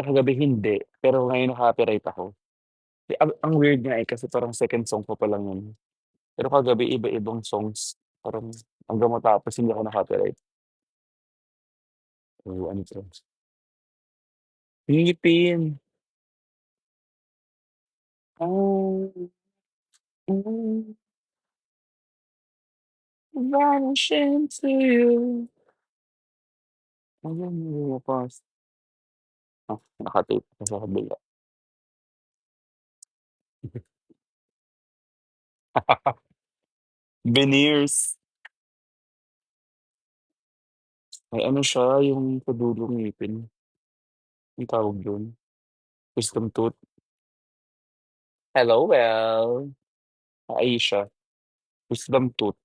kagabi hindi, pero ngayon naka-copyright ako. Ang weird nga, eh, kasi parang second song ko pa lang yun. Pero kagabi iba-ibang songs, parang hanggang matapos hindi ako na-copyright. Oo, ano 'to, ngipin. Oh, hmm, vanish into you. Hanggang bukas. Naka-tape pa sa kabila. Veneers. May ano siya, yung sa dulong ngipin, anong tawag dun, wisdom tooth. Hello, well, Aisha, wisdom tooth.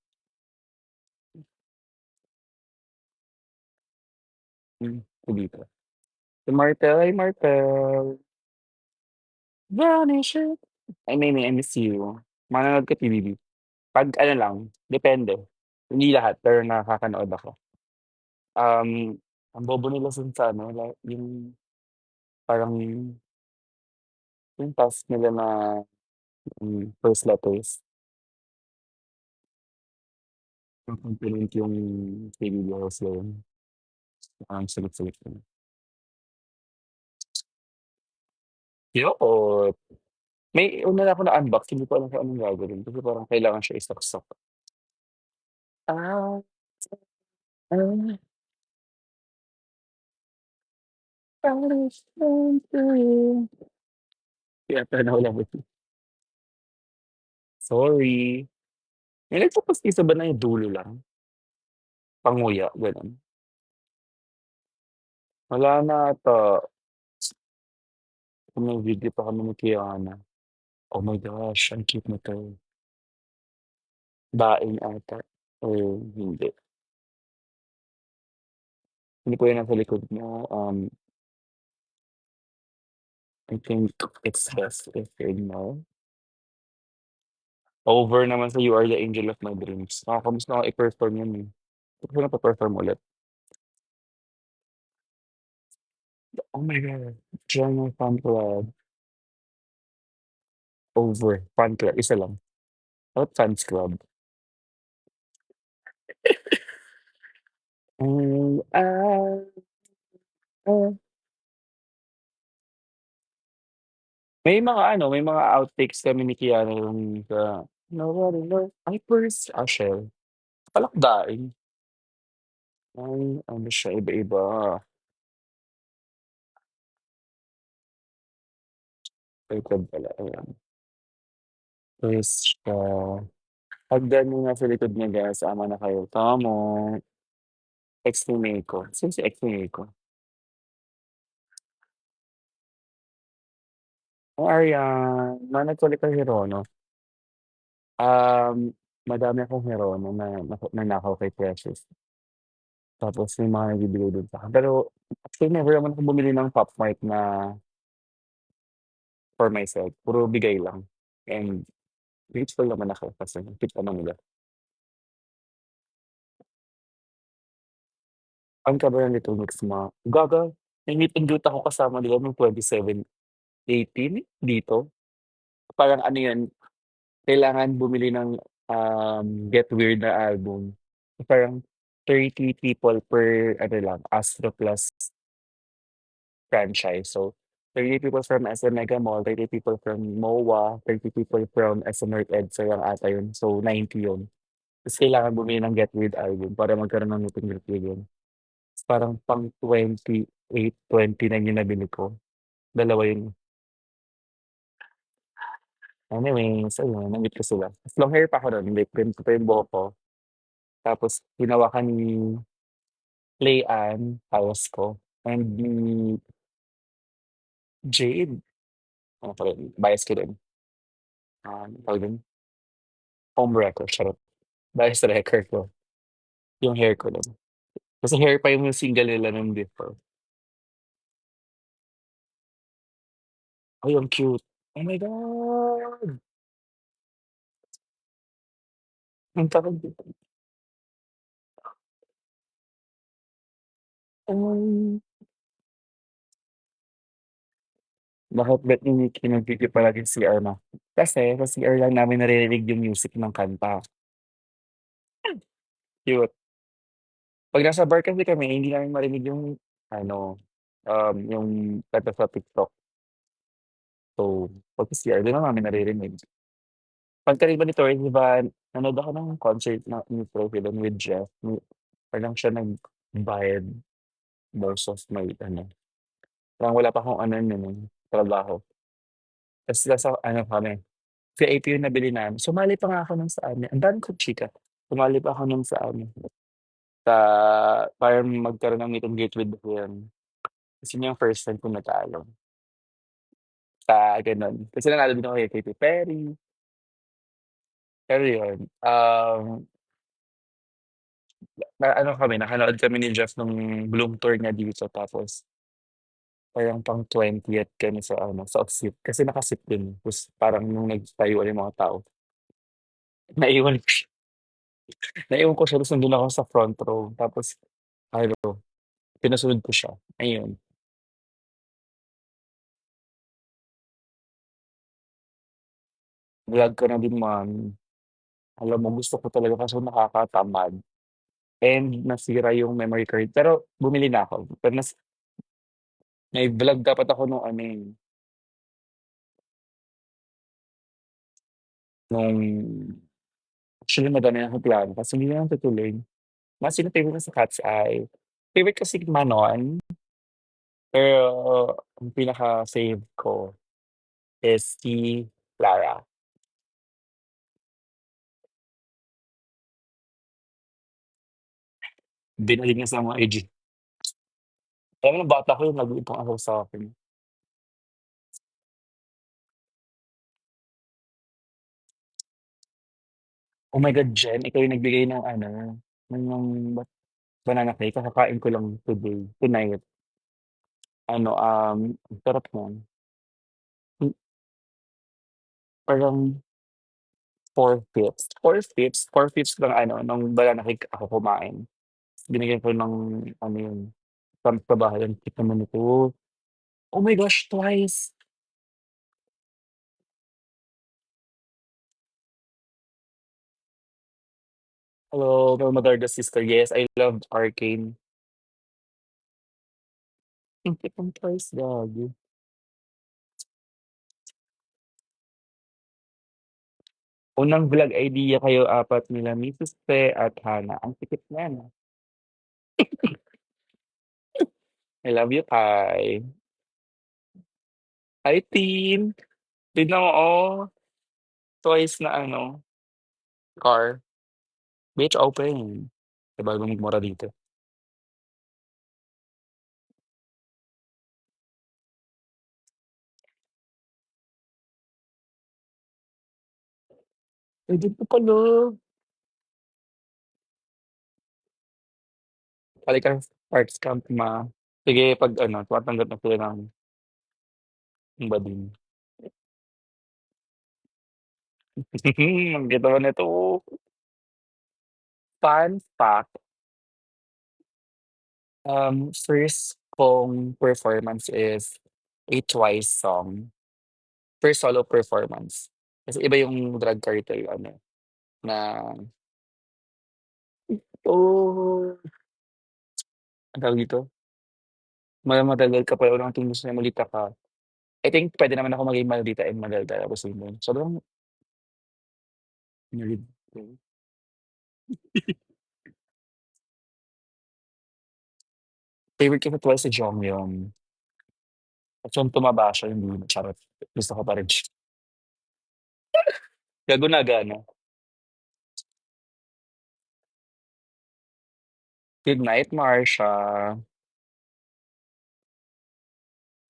Dito. Si Martel, hi Martel. Vanish it. Ay, Maymay, I miss you. Manonood ka TVB? 'Pag ano lang, depende. Hindi lahat, pero nakakanood ako. Ang bobo nila dun sa ano, yung parang yung task nila na, first letters, compliment yung KBB host na yun. Ang sulit-sulit yun. Yoot! May una na ako na-unbox, hindi ko alam kung anong gagawin kasi parang kailangan siya isaksak. Ah, ah, promise to you. Kaya pala nawala mo. Sorry. May nagpapastiso ba na yung dulo lang? Panguya, gano'n? Wala na ata. Kung may video pa kami ni Kiana. Oh my gosh, ang cute nito. Daing ata or hindi. Hindi ko yan nasa likod mo. I think it's best if you ignore. Over naman sa You Are the Angel of My Dreams. Nakakamiss na ako i-perform yun, eh. Ba't ko napa-perform ulit? Oh my God, join my fan club. Over, fan club, isa lang. Dapat fans club. Oh, ah. May mga outtakes kami ni Kiana yung sa Nobody Knows Ay first Shell, Palakdaing. Ay ano siya, iba-iba. Baliktad pala, ayan. First siya, hagdan mo nga sa likod niya guys, sama na kayo. Tamo, ex ni Meiko. Sino si ex ni Meiko? Oh, Arian, manag-collect ka Hirono. Madami akong Hirono na nanakaw kay Precious. Tapos may mga nagbibigay din sa'kin. Pero actually never naman ako bumili ng Pop Mart na for myself, puro bigay lang. And grateful naman ako kasi keep naman nila. Ang kabayan nito mix mo, gaga, may meet and greet ako kasama nila nung 2018 dito. Parang ano yun, kailangan bumili ng, Get Weird na album. Parang 30 people per ano lang, Astro Plus franchise. So, 30 people from SM Mega Mall, 30 people from MOA, 30 people from SM North EDSA yung ata yun. So, 90 yun. Ta's kailangan bumili ng Get Weird album para magkaroon ng meet and greet with yun. Ta's parang pang 28, 29 yung nabili ko. Dalawa yun. Anyways, ayun na-meet ko sila. Ta's long hair pa ako nun, like ganito pa yung buhok ko. Tapos hinawakan ni Lay-Ann, house ko, and ni Jade, ano pa rin, bias ko din, tawag dun, home wrecker, charot. Bias wrecker ko, yung hair ko nun. Kasi hair pa yung single nila nun before. Ay, ang cute. Oh my God! Ang tawag dito, um, Bakit ba't nag-video palagi sa CR mo? Kasi sa CR lang namin naririnig yung music ng kanta. Cute. 'Pag nasa bar kasi kami hindi namin marinig yung ano, yung kanta sa TikTok. So, pag sa CR dun lang namin naririnig. Pagkaliban nito is 'di ba nanood ako ng concert ni Frozen with Jeff, parang siya nagbayad most of my ano, parang wala pa akong ano nun, trabaho. Tas nasa ano kami, VIP yung nabili namin. Sumali pa nga ako nun sa ano, ang dami kong chika. Sumali pa ako nun sa ano, sa para magkaroon ng meet and greet with him. Kasi yun yung first time ko natalo sa gano'n. Kasi nanalo din ako kay Katy Perry, pero yun, na ano kami, nakanood kami ni Jeff nung Bloom Tour niya dito tapos parang pang 20th kami sa ano, sa Oxit kasi naka-seat din. Tapos parang nung nagtayuan yung mga tao, naiwan ko siya naiwan ko siya tapos nandun ako sa front row tapos ano, pinasunod ko siya, ayun. Vlog ka na din mami. Alam mo gusto ko talaga kaso nakakatamad and nasira yung memory card pero bumili na ako. Pero may vlog dapat ako nung ano, nung actually madami na akong plano kaso hindi na lang tutuloy. Mas yung favorite ko sa Cat's Eye. Favorite ko si Manon, pero ang pinaka-fave ko is si Clara. Binalik niya sa mga IG. Alam mo nung bata ko yung nag-iipon ako sa akin. Oh my God, Jen, ikaw yung nagbigay ng ano, ng banana cake. Kakakain ko lang tonight. Ano, ang sarap nun. Hmm, Parang 4/5. 4/5 lang ano, nung banana cake ako kumain. Binigyan ko ng ano yun, sa bahay, ang cute naman nito. Oh my gosh, twice. Hello, my mother, sister. Yes, I love Arcane. Ang cute ng twice, gagi. Unang vlog idea kayo apat nila Mrs. Pe at Hana. Ang tikit niyan. I love you, Kai. Hi, team. Tignan mo, oh. Twice na ano, car. Bitch, open. Diba magmura dito? Eh, dito pala. Halika, Arts Camp, ma. Sige, pag ano, tumatanggap na sila ng bading. Ang kita mo nito. Fun fact, first kong performance is a Twice song. First solo performance. Kasi iba yung Drag Cartel ano, na oh, anong tawag dito? Matagal ka pa unang tingin sa Malita ka. I think puwede naman ako maging Maldita and Magdalda tapos yun. Sobrang nerd ko. Favorite ko sa Twice si Jonghyun. At yung tumaba siya hindi na, charot. Gusto ko pa rin siya. Gago na gana. Good night, Marsha.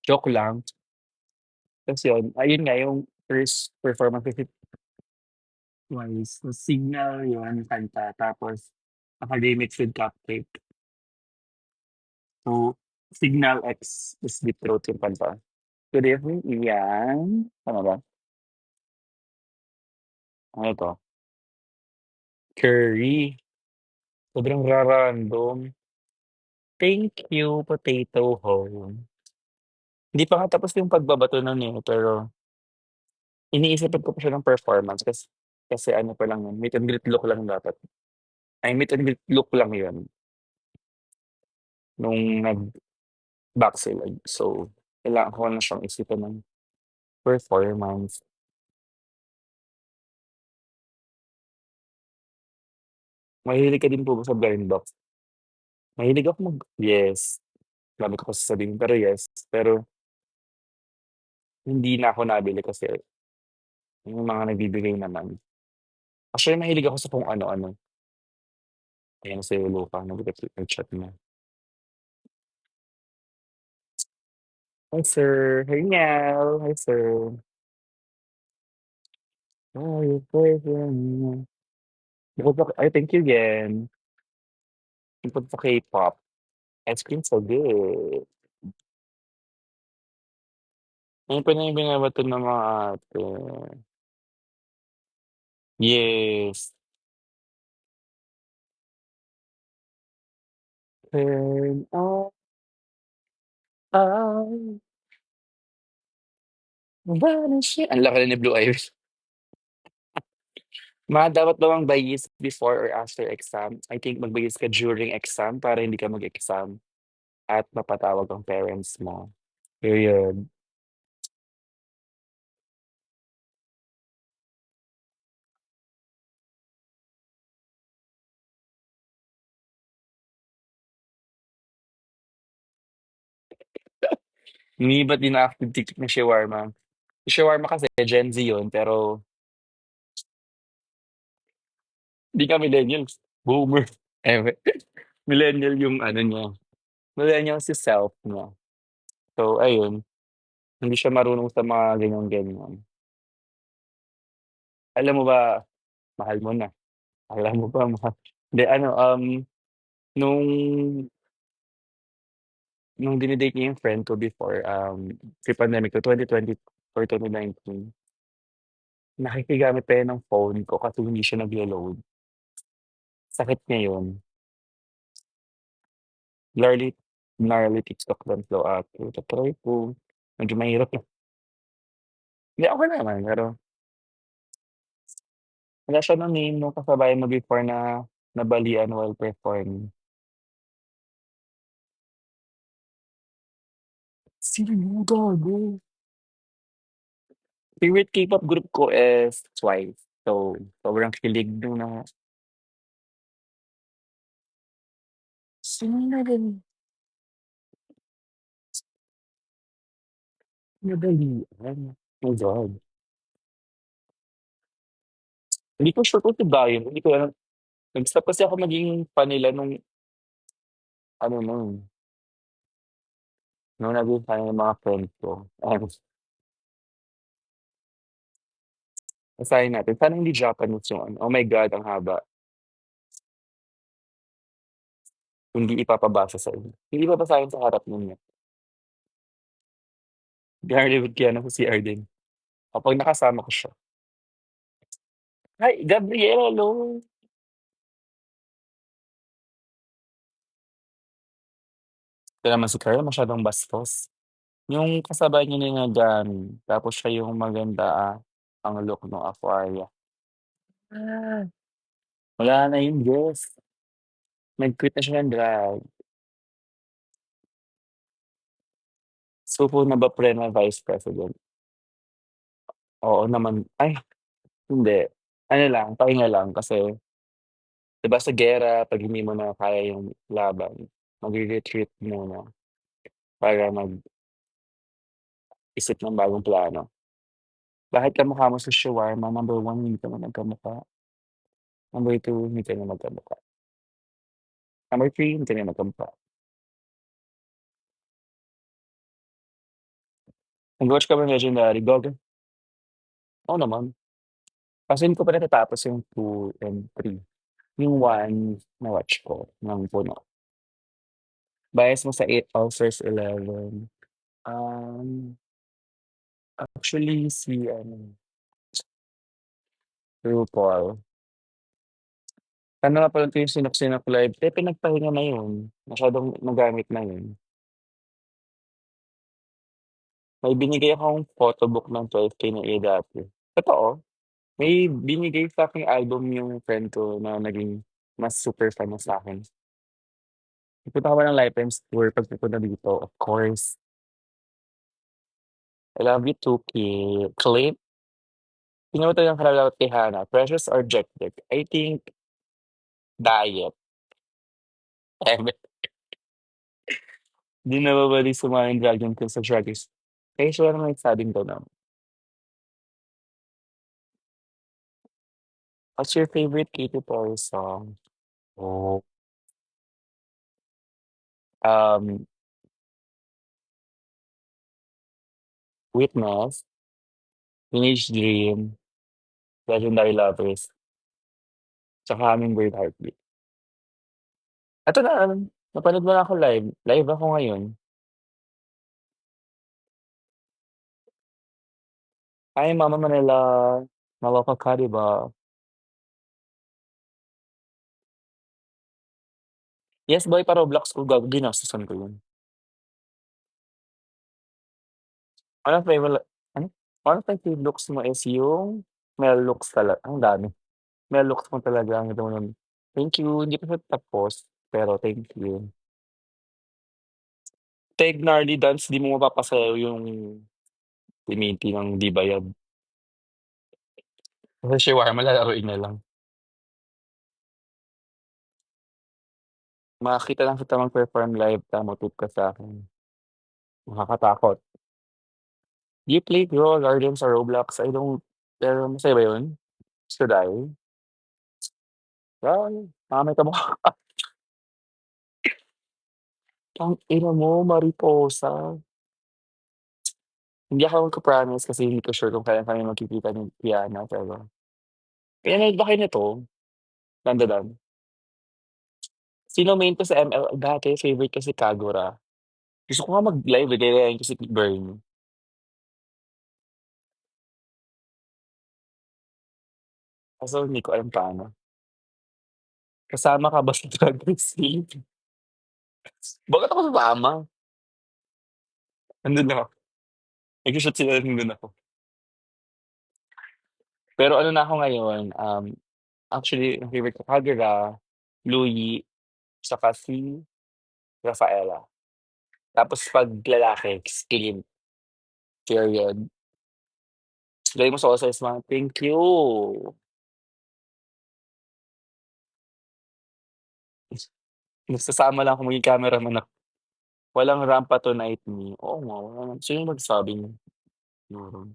Joke lang. Tapos yun, ayun nga yung first performance ko si Twice. So, Signal yun, kanta. Tapos, Academics with Cupcake. So, Signal X is Deep Throat yung kanta. Good evening, Ian. Tama ba? Ano to? Curry. Sobrang random. Thank you, Potato Home. Hindi pa nga tapos yung pagbabato nun, eh, pero iniisipan ko pa siya ng performance kasi ano pa lang yun, meet and greet look lang dapat. Ay, meet and greet look lang yun nung nag-Backsilog. So, kailangan ko na siyang isipan ng performance. Mahilig ka din po ba sa blind box? Mahilig ako yes, dami ko kasi sasabihin pero yes, pero hindi na ako nabili kasi yung mga nagbibigay naman. Actually, mahilig ako sa kung ano-ano. Ayan si Luca nag-chat na. Hi sir, hi Niall, hi sir. Oh, your boyfriend. Bukod sa ay thank you again. Bukod sa K-pop, ice cream so good. Ayun pa na yung binabato ng mga ate. Yes. Turn on, on, vanishing ang laki na ni Blue Ivy. Dapat daw ang bayis before or after exam. I think magbayis ka during exam para hindi ka mag-exam at mapatawag ang parents mo. Period. Hindi ba't di na-active TikTok ng shawarma? Yung shawarma kasi Gen Z yun, pero hindi ka millennials. Boomer. Eme. Millennial yung ano niya. Millennial si self niya. So, ayun. Hindi siya marunong sa mga ganyan-ganyan. Alam mo ba, mahal mo na. Alam mo ba, mahal. Hindi, ano, nung, nung dinidate niya yung friend ko before, pre-pandemic to 2020 or 2019, nakikigamit pa yun ng phone ko kasi hindi siya naglo-load. Sakit niya yun. Gnarly, gnarly TikTok lang flow after. Ta-try ko. Medyo mahirap lang. Hindi, okey naman, pero wala siya ng name nung kasabayan mo before na nabalian while performing. Sino yun, gago? Favorite K-pop group ko is TWICE. So, sobrang kilig nung na sino nadali nadalian? Oh God. Hindi ko sure kung si Gayon, hindi ko alam. Nag-stop kasi ako maging fan nila nung ano nung naging fan ng mga friends ko. Basahin natin. Sana hindi Japanese yung ano. Oh my God, ang haba. Hindi ipapabasa sa inyo. Hindi babasahin sa harap ninyo. Behind with Kiana sa CR din. Kapag nakasama ko siya. Hi, Gabriel, hello. Ito naman si Carla, masyadong bastos. Yung kasabay niya ni na Gami, tapos siya yung maganda, ang look ng Aquaria. Ah, wala na yun, Diyos. Nag-quit na siya ng drag. Supo na ba pre na vice president? Oo naman. Ay, hindi. Ano lang, pahinga lang kasi 'di ba sa giyera 'pag hindi mo na kaya yung laban, magre-retreat muna para mag-isip ng bagong plano. Bakit kamukha mo sa shawarma, number one hindi ka naman kamukha, number two hindi ka naman kamukha, number three hindi ka naman kamukha. Nag-watch ka ba ng Legendary? Gogo, oo naman. Kaso hindi ko pa natatapos yung 2 and 3. Yung 1 na-watch ko ng puno. Bias mo sa 8 Ulcers 11. Actually si ano, RuPaul. Ano nga pala 'to yung Sinok-Sinok Live, pinagpahinga na yun, masyadong magamit na yun. May binigay akong photobook ng 12K na dati. Totoo, may binigay sa'king album yung friend ko na naging mas super fan na sa'kin. Nagpunta kami ng Lifetimes tour pagpupunta dito, of course. I love you too, Clint. Sino ba talagang kalalaot kay Hannah, Precious or Jekdek? I think diet. Eme. 'Di nababalik sumain Dragon Queen sa Drag Race. Kaya siya naman nagsabing gano'n. What's your favorite Katy Perry song? Oh, um, Witness, Teenage Dream, Legendary Lovers, tsaka Hummingbird Heartbeat. Eto na, napanood mo na ako live. Live ako ngayon. Hi, Mama Manila. Maloka ka, 'di ba? Yes, boy, pa-Roblox ko, gago ginastusan ko 'yun. One of my ano? One of my favorite looks mo is yung male looks ang dami. Male looks mo talaga ang ganda mo nun. Thank you, hindi pa siya tapos, pero thank you. Teg Gnarly Dance, 'di mo mapapasayaw yung Diminti ng 'di bayad. Kasi shawarma lalaruin na lang. Makakita lang kita mag-perform live tama-tut ka sa'kin. Nakakatakot. Do you play Grow Gardens or Roblox? I don't, pero masaya ba yun? Should I? Pangit ka mukha. Tangina mo, Mariposa. Hindi ako magpa-promise kasi hindi ko sure kung kailan kami magkikita ni Kiana, pero kaya nanood ba kayo nito, Dandadan? Sino main ko sa ML dati, favorite ko si Kagura. Gusto ko nga mag-live, eh, gayahin ko si Bernie. Kaso hindi ko alam paano. Kasama ka ba sa Drag Race Philippines? Bakit ako sasama? Nandun ako. Nag-shoot sila nandun ako. Pero ano na ako ngayon, actually, ang favorite ko, Kagura, Louie, saka si Rafaela. Tapos 'pag lalaki, Clint, period. Lagay mo sa all-size mga thank you. Nagsasama lang ako maging cameraman ako. Walang rampa tonight me. Oo nga, wala naman. Sino nagsabi nun? Meron.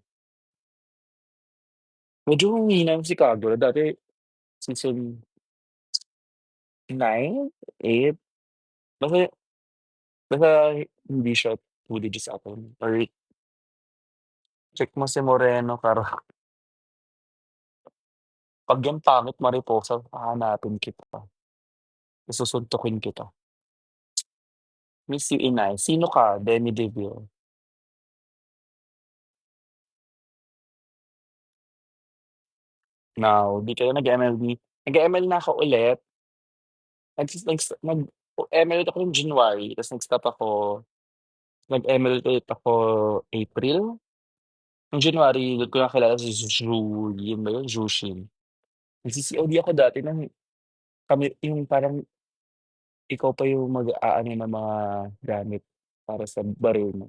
Medyo humihina si Kagura dati season 9, 8, basta basta hindi siya 2 digits ako or check mo si Moreno Caro 'pag yung pangit Mariposa hahanapin kita, susuntukin kita. Miss you, inay. Sino ka? Demi Deville. Now, di kayo nag-MLB. Nag-ML na ako ulit. Nag-ML ulit ako nung January, tapos nag-stop ako. Nag-ML ulit ako April. Nung January, dun ko nakilala si Zhu, yun ba yun? Jushin. Nagsi-COD ako dati ng kami, yung parang ikaw pa yung mag-aano ng mga gamit para sa baril mo.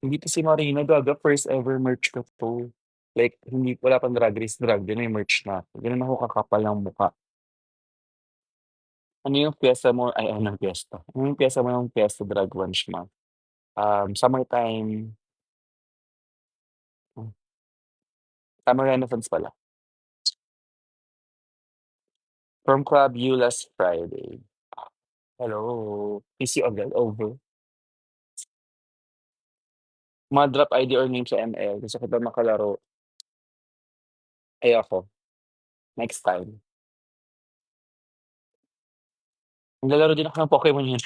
Hindi 'to si Marina, gaga, first ever merch ko 'to. Like, hindi, wala pang Drag Race drag, din may merch na ako. Gano'n ako kakapal ng mukha. Ano yung piyesta mo, ay anong piyesta? Ano yung piyesta mo ng Fiesta Drag Lunch Month? Summertime, hmm, summer renaissance pala. From Club U last Friday. Hello, is you agad over? Mga drop ID or name sa ML, gusto kita makalaro. Ay ako, next time. Naglalaro din ako ng Pokemon yun.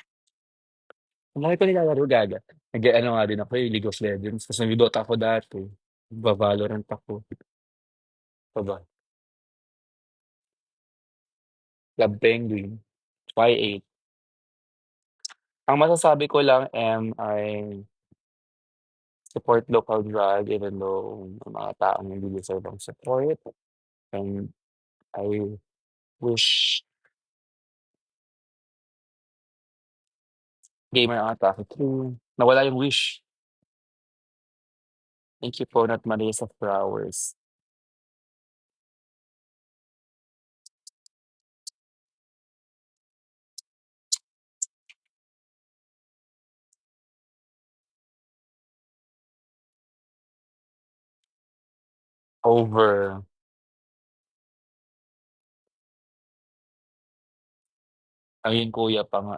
Ang laki ko nilalaro, gaga. Nag-aano nga din ako, League of Legends, ta's nagdo-Dota ako dati, nagva-Valorant ako. Pa ba? Club Penguin, Y8. Ang masasabi ko lang, ay support local brand even though may mga taong hindi deserve ang support, and I wish gamer ang atake true. Nawala yung wish. Thank you po, not Marias of Flowers. Over. Ayun kuya pa nga.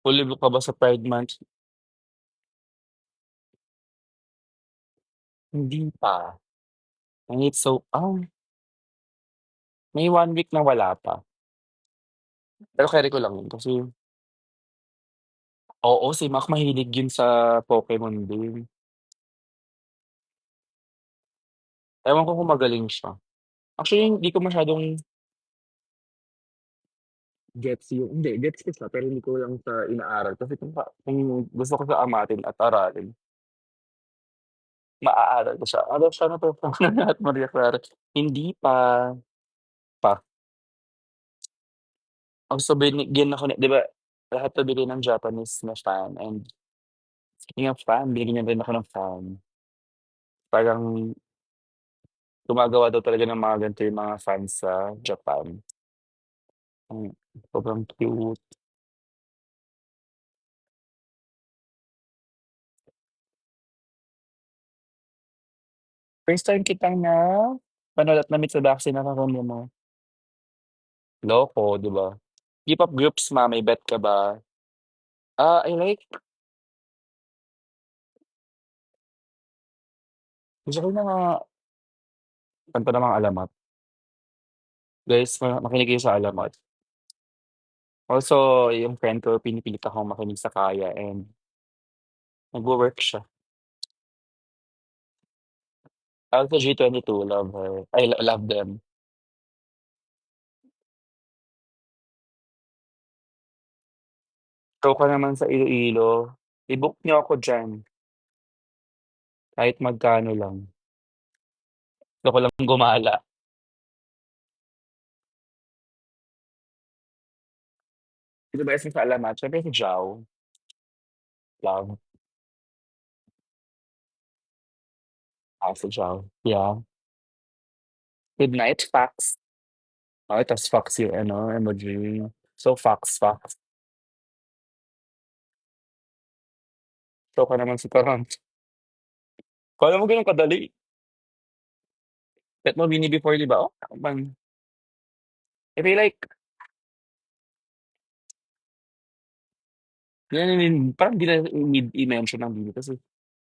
Fully book ka ba sa Pride Month? Hindi pa. And it's so may 1 week na wala pa. Pero keri ko lang yun kasi oo, si Mac mahilig yun sa Pokemon din. Ewan ko kung magaling siya. Actually, hindi ko masyadong gets yung hindi, gets ko siya pero hindi ko lang siya inaaral kasi kung gusto ko siya amatin at aralin, maaaral ko siya. Ano siya na-perform na lahat Maria Clara? Hindi pa. Pa. So binigyan ako 'di ba lahat nabili ng Japanese na fan, and speaking of fan, binigyan rin ako ng fan. Parang gumagawa daw talaga ng mga ganito yung mga fans sa Japan. Hmm, sobrang cute. First time kitang napanood at na-meet sa Daxi na kakamya mo. Loko, 'di ba? K-pop groups may bet ka ba? I like gusto ko yung mga kanta ng mga Alamat. Guys, makinig kayo sa Alamat. Also, yung friend ko pinipilit akong makinig sa Kaya and nagwo-work siya. Also G22, love her. I love them. Show ka naman sa Iloilo, i-book niyo ako diyan, kahit magkano lang. Gusto ko lang gumala. Sino ba isa sa Alamat? Siyempre si Jao, love. Si Jao, yeah. Goodnight, Fox. Tas Fox yung ano, emoji. So Fox, Fox. Show ka naman sa Toronto. Akala mo ganun kadali. Bet mo Mini before, 'di ba? Man. I feel like, parang di na need i-mention ng Bini kasi,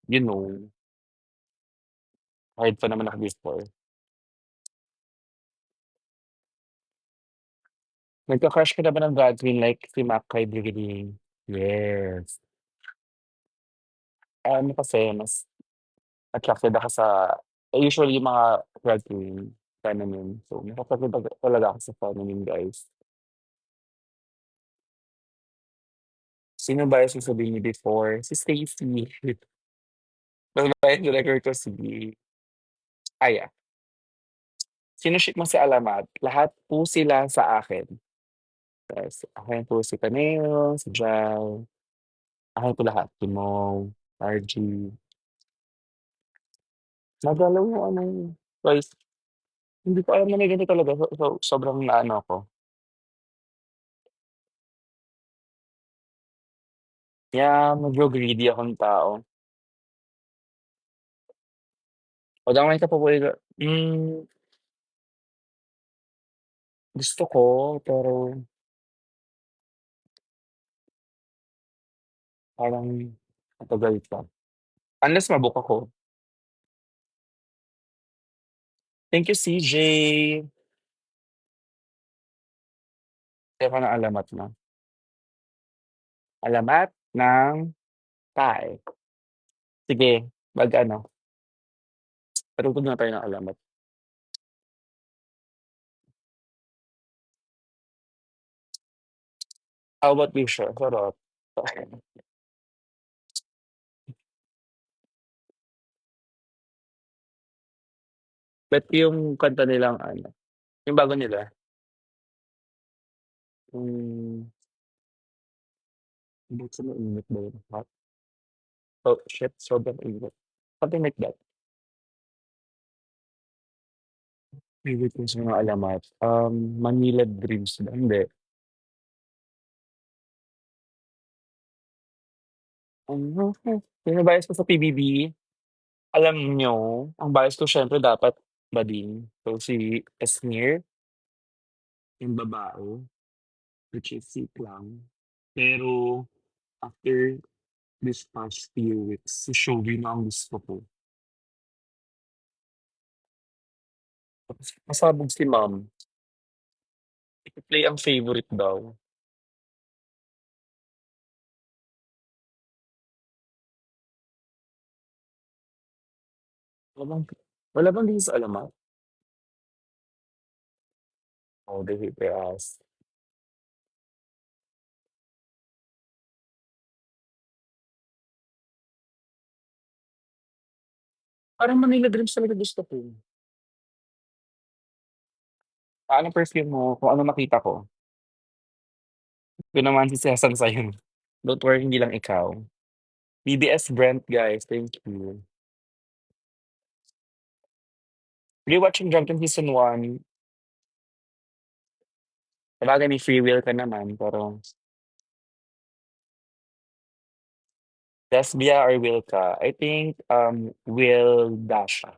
you know, hard pa naman ako before. Nagka-crush ka na ba ng drag queen like si Mac kay Brigading? Yes. Ano kasi, mas attracted ako sa usually yung mga drag queen, feminine. So, attracted talaga ako sa feminine guys. Sino ba yung sasabihin niyo before? Si Stacy. Babae yung record ko si Aya. Sino ship mo si Alamat? Lahat po sila sa akin. Yes, akin po si Caneo, si Jai, akin po lahat. Timon, RG. Nagalaw yung ano, guys, hindi ko alam na may ganito talaga. So, sobrang naano ako. Kaya medyo greedy akong tao. Although may kapaborito, gusto ko, pero parang matagal pa. Unless ma-book ako. Thank you, CJ. Kaya ko ng alamat na. Alamat ng Thai. Sige, mag-ano, patugtog na tayo ng alamat. How about you, siya? Sarap. Ba't yung kanta nilang ano, yung bago nila, yung ba't sa mainit ba yun? Hot oh, shit, sobrang init. Something like that. Favorite ko sa mga alamat, Manila Dreams ba? Hindi. Sino bias ko sa PBB? Alam niyo, ang bias ko siyempre dapat Bading. So, si Esmer, yung babae, which is si lang. Pero after this past few weeks, si Shovie na ang gusto ko. Tapos pasabog si Ma'am, i-play ang favorite daw. Wala bang wala bang di sa alamat? Oh, they hate their ass. Parang Manila Dreams talaga gusto ko. Anong perfume mo? Kung ano makita ko. Yun naman si Sesam sa'yo. Don't worry, hindi lang ikaw. BBS Brent, guys. Thank you. Rewatching Drunken Season 1. Sabagay may free will ka naman, pero Lesbia or Wilka? I think, Will Dasha.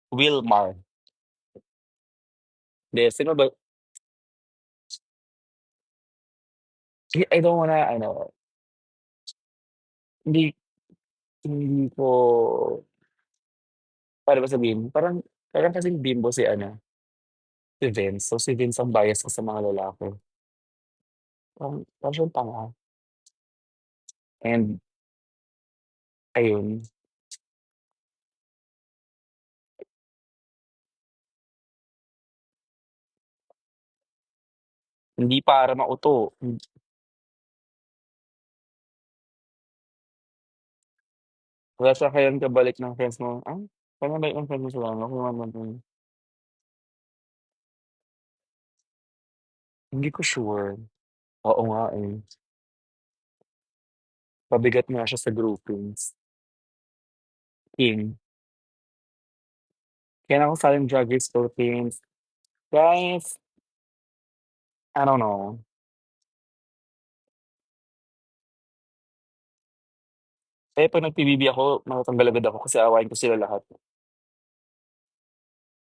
Wilmar. Hindi, sino ba? I don't wanna, ano, hindi, hindi ko, paano ba sabihin? Parang kasing bimbo si, ano, si Vince. So, si Vince ang bias ko sa mga lalaki. Parang siyang tanga. And, ayun, hindi para mauto. Wala sa kayang kabalik ng friends mo. Ah, kaya ba yung friends mo sila? Ako naman, hindi ko sure. Oo nga eh. Pabigat nga siya sa groupings. King. Kaya ako sa Drag Race Philippines. Guys, I don't know. Eh, pag nag-PBB ako, matatanggal agad ako kasi aawayin ko sila lahat.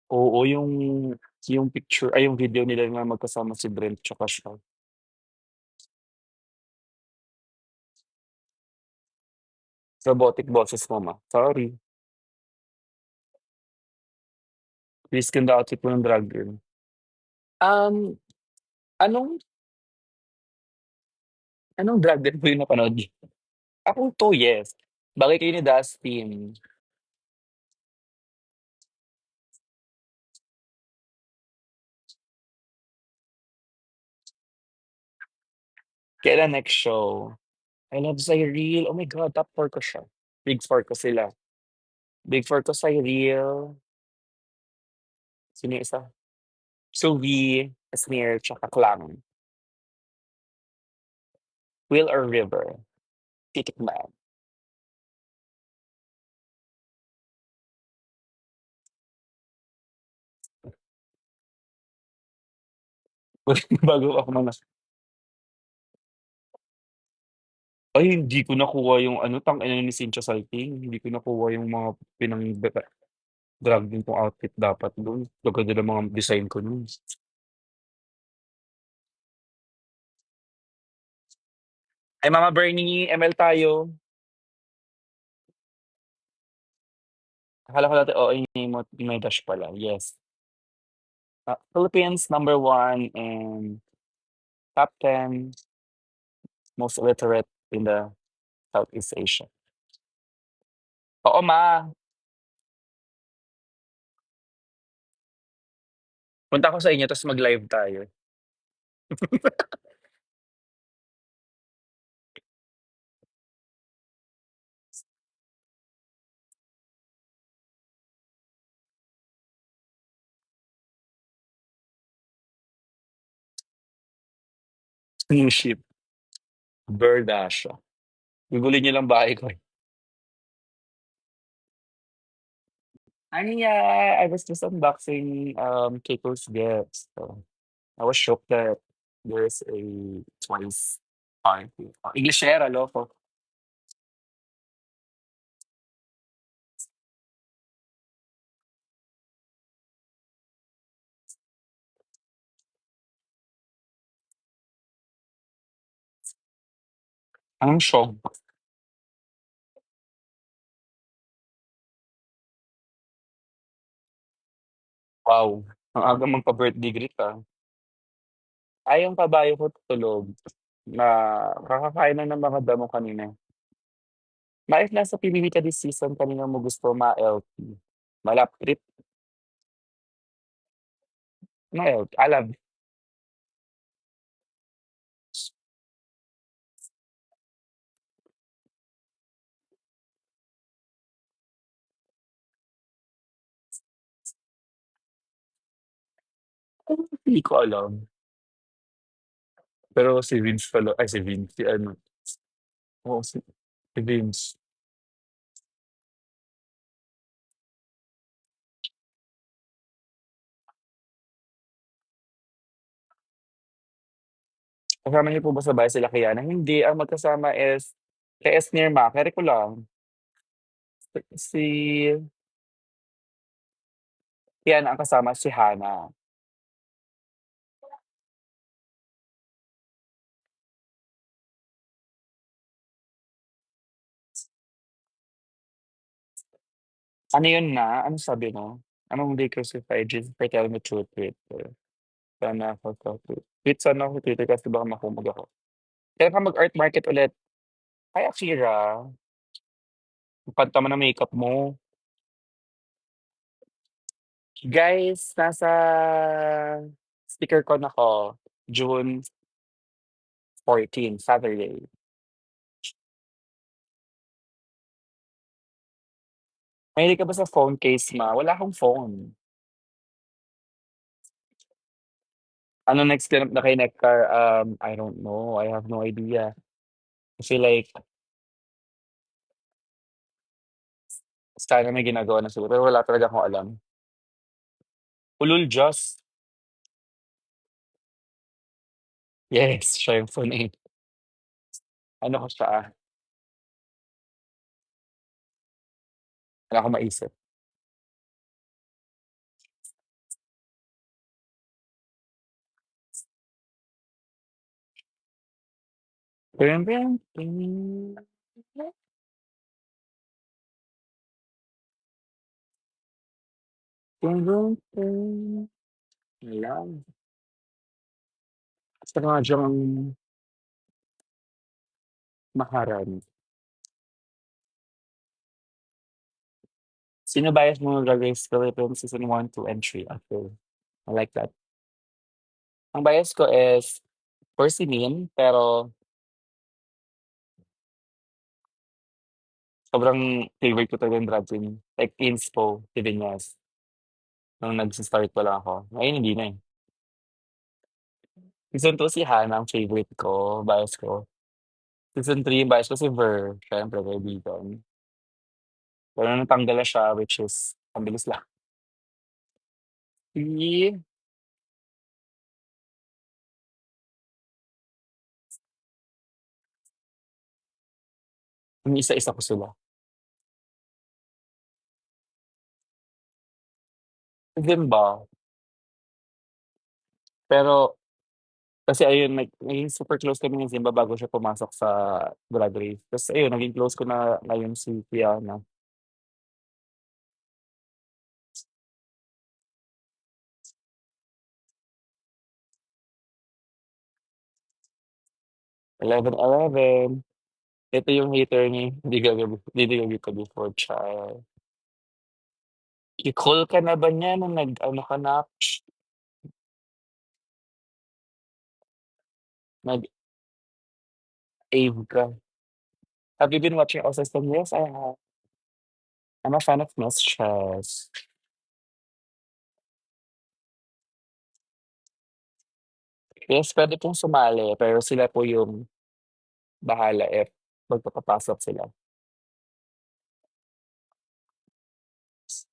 Oo, yung picture, ay yung video nila nga magkasama si Brent tsaka siya. Robotic boses mo, ma. Sorry. Please ganda outfit mo ng drag girl. Um, anong, anong drag din mo yung napanood niyo? Ako to, yes. Bagay kayo ni Dustin. Kailan next show? I love Cyril. Oh my God, top 4 ko siya. Big 4 ko sila. Big 4 ko Cyril. Sino yung isa? Sylvie, Smear, tsaka Klang. Will or River? Titik man. Bago ako mga, ay hindi ko nakuha yung ano, tang-ina ni Cynthia Salting. Hindi ko nakuha yung mga drag din kong outfit dapat dun. Gaganda ng mga design ko nun. Ay, Mama Bernie, ML tayo. Akala ko dati, oo, yung name mo, may dash pala. Yes. Philippines, number 1 and top 10 most illiterate in the Southeast Asia. Oo, ma. Punta ako sa inyo tapos mag-live tayo. New ship, Berdasha. Gugulo niyo lang bahay ko, eh. Yeah, I was just unboxing, Keiko's gifts, so I was shocked that there's a twice party. Englishera, loko. Ang shock. Wow, ang aga magpa-birthday greet, ah. Yung kabayo ko tutulog, na kakakain lang ng mga damo kanina. Mais nasa PBB ka this season, kanina mo gusto ma-LT. Malap trip, ma-LT, alam, hindi ko alam. Pero si Vince pala, ay si Vince, si ano, oo, si Vince. Kasama niyo po ba sa bahay sila Kiana? Hindi, ang magkasama is kay Esnirma, kere ko lang. Si Kiana ang kasama, si Hana. Ano yun na? Ano sabi mo? Anong day crucified Jesus for telling the truth, Twitter? Sana ako sa tweet sana ako sa Twitter kasi baka makumag ako. Kailan ka mag-art market ulit? Ay, Akira, ang panta mo ng makeup mo. Guys, nasa sticker con ako, June 14, Saturday. Mahilig ka ba sa phone case, ma? Wala akong phone. Ano next ganap na kay Nectar? I don't know. I have no idea. I feel like sana may ginagawa na siguro, pero wala talaga akong alam. Ulul Just. Yes, siya yung phone eh. Ano ko siya, wala akong maisip. Pim, pim, pim. Pim, pim, pim. Ayan. Gusto ko nga diyang maharani. Sino bias mo Drag Race Philippines Season 1, 2, and 3? Okay, I like that. Ang bias ko is for si Min, pero sobrang favorite ko talaga yung drag queen. Like inspo, si Vinyas, nung nagsa-start pa lang ako. Ngayon hindi na eh. Season 2 si Hana ang favorite ko, bias ko. Season 3 bias ko si Ver, syempre kaibigan. Pero nung natanggal na siya, which is, ang bilis lang. Si, isa-isa ko sila. Si Zimba, pero kasi ayun, naging super close kami ni Zimba bago siya pumasok sa Drag Race. Tapos ayun, naging close ko na ngayon si Kiana. 11-11. Ito yung hater ni Hindi Gagi Before Child. I-call ka na ba niya nung nag-ano ka na, nag-AVE ka? Have you been watching All System? Yes, I have. I'm a fan of Mistress. Yes, puwede pong sumali pero sila po yung bahala if magpapapasok sila.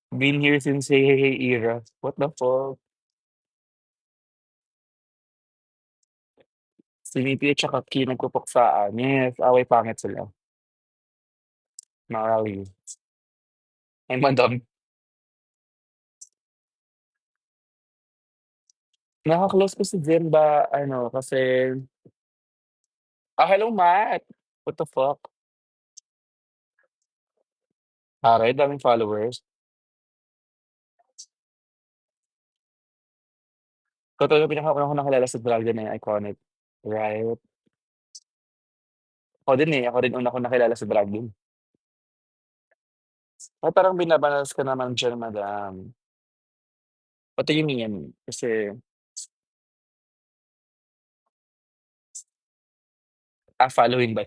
Been here since Hey Hey Hey era. What the fuck? Si VP at saka Key nagpupuksaan. Yes, away pangit sila. Gnarly. Ay madam. Naka-close ko si Zimba ano kasi hello Matt. What the fuck? Taray daming followers. Totoo yung pinakauna kong nakilala sa Dragon na yung iconic. Right? Ako din una kong nakilala sa Dragon. Ay parang binabanas ka naman diyan madam. What do you mean? Kasi, following ba?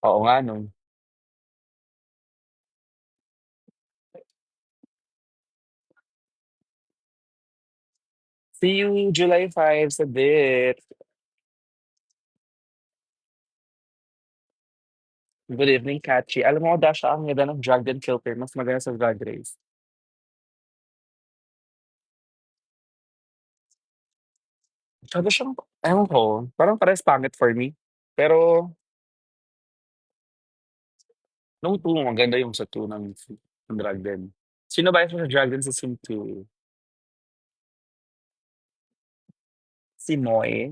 Oo nga 'no. See you July 5 sa DIP. Good evening, Catchy. Alam mo Dasha ang ganda ng Drag Den Filter, mas maganda sa Drag Race. Masyado siyang ewan ko, parang parehas pangit for me. Pero nung 2 maganda yung sa 2 ng Drag Den. Sino ba yung sa Drag Den sa Sim 2? Si Moy?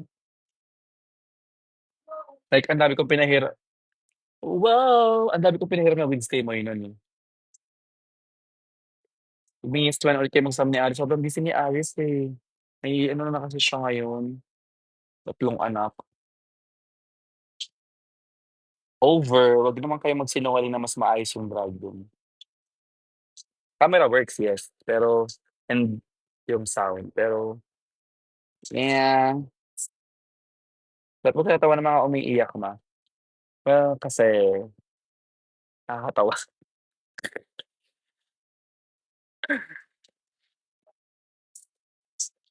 Like ang dami kong wow! Ang dami kong pinahiram na wins kay Moy nun, eh. Humingi tuwan ulit kayo mag-sub ni Aris, sobrang busy ni Aris, eh. May ano na kasi siya ngayon, 3 anak. Wag naman kayo magsinungaling na mas maayos yung drag dun. Camera works, yes, pero and yung sound, pero yeah, ba't mo tinatawa ng mga umiiyak ma? Well, kasi nakakatawa.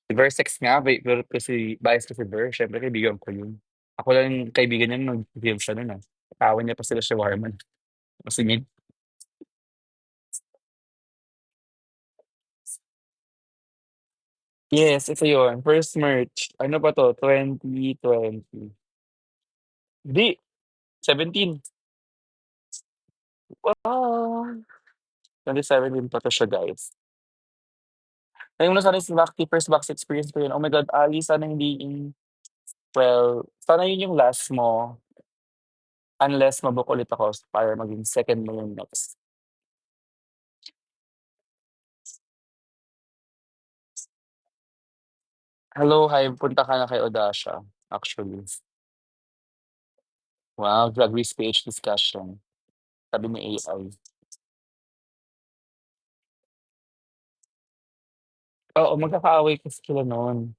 Si Versex nga pero kasi bias kasi Ver, siyempre kaibigan ko yun. Ako lang yung kaibigan niya nung nag-film siya nun, katawan niya pa sila shawarma, masingid. Yes, ito yun, first merch, ano ba 'to, 2020. Hindi, 17. Wow! 2017 pa 'to siya guys. Ayun na sana yung first box experience ko yun. Oh my God, Ali, sana hindi well, sana yun yung last mo unless mabook ulit ako para maging second mo yung next. Hello, hi, punta ka na kay Odasha, actually. Wow, Drag Race PH discussion, sabi ni AI. Oo, magkakaaway kasi sila nun.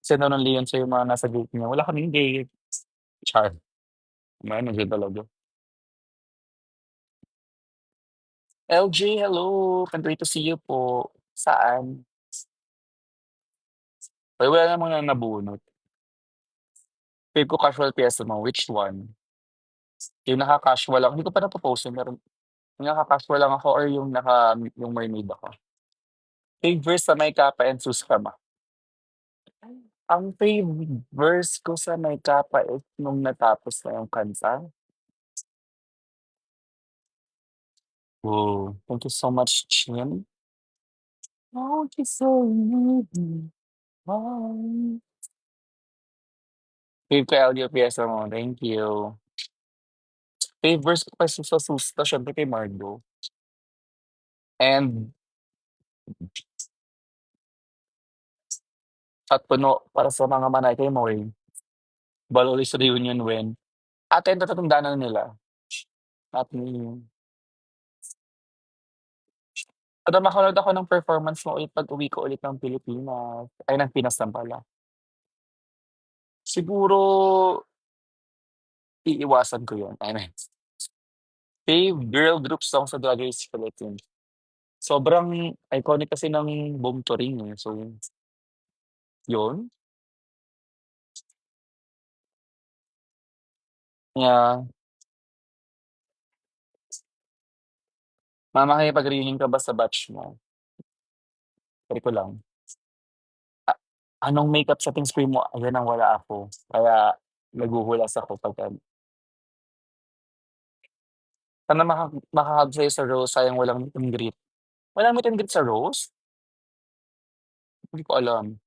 Kasi daw ng Leon sa yung mga nasa group niya, wala kaming date. Char, may nandiyan talaga. LJ, hello, can't wait to see you po. Saan? Ay, wala namang nabunot. Feel ko casual fiesta mo, which one? Yung naka-casual lang, hindi ko pa napo-post yun, meron yung naka-casual lang ako or yung mermaid ako. Fave verse sa may Kappa and Susama. Ang fave verse ko sa may Kappa is nung natapos na yung kanta. Oh, thank you so much, Chin. Thank you so much. Fave ko LDO Fiesta mo, thank you. Fave verse ko kasi sa Susta, syempre kay Margo. And at puno para sa mga manay kay Moy. Balolis reunion win. Ate, natatandaan na nila. At me. Pero makanood ako ng performance mo ulit pag-uwi ko ulit ng Pilipinas. Ay, ng Pinas na pala. Siguro iiwasan ko yun. I mean, fave girl group song sa Drag Race Philippines. Sobrang iconic kasi ng Boom to Ring, eh. So, yun. Yeah, makikipag-reunion ka ba sa batch mo? Sorry ko lang. A anong makeup setting spray mo? Ayan ang wala ako. Kaya naguhulas ako pagka sana maka-hug sa'yo sa Rose, sayang walang meet and greet. Walang meet and greet sa Rose? Hindi ko alam.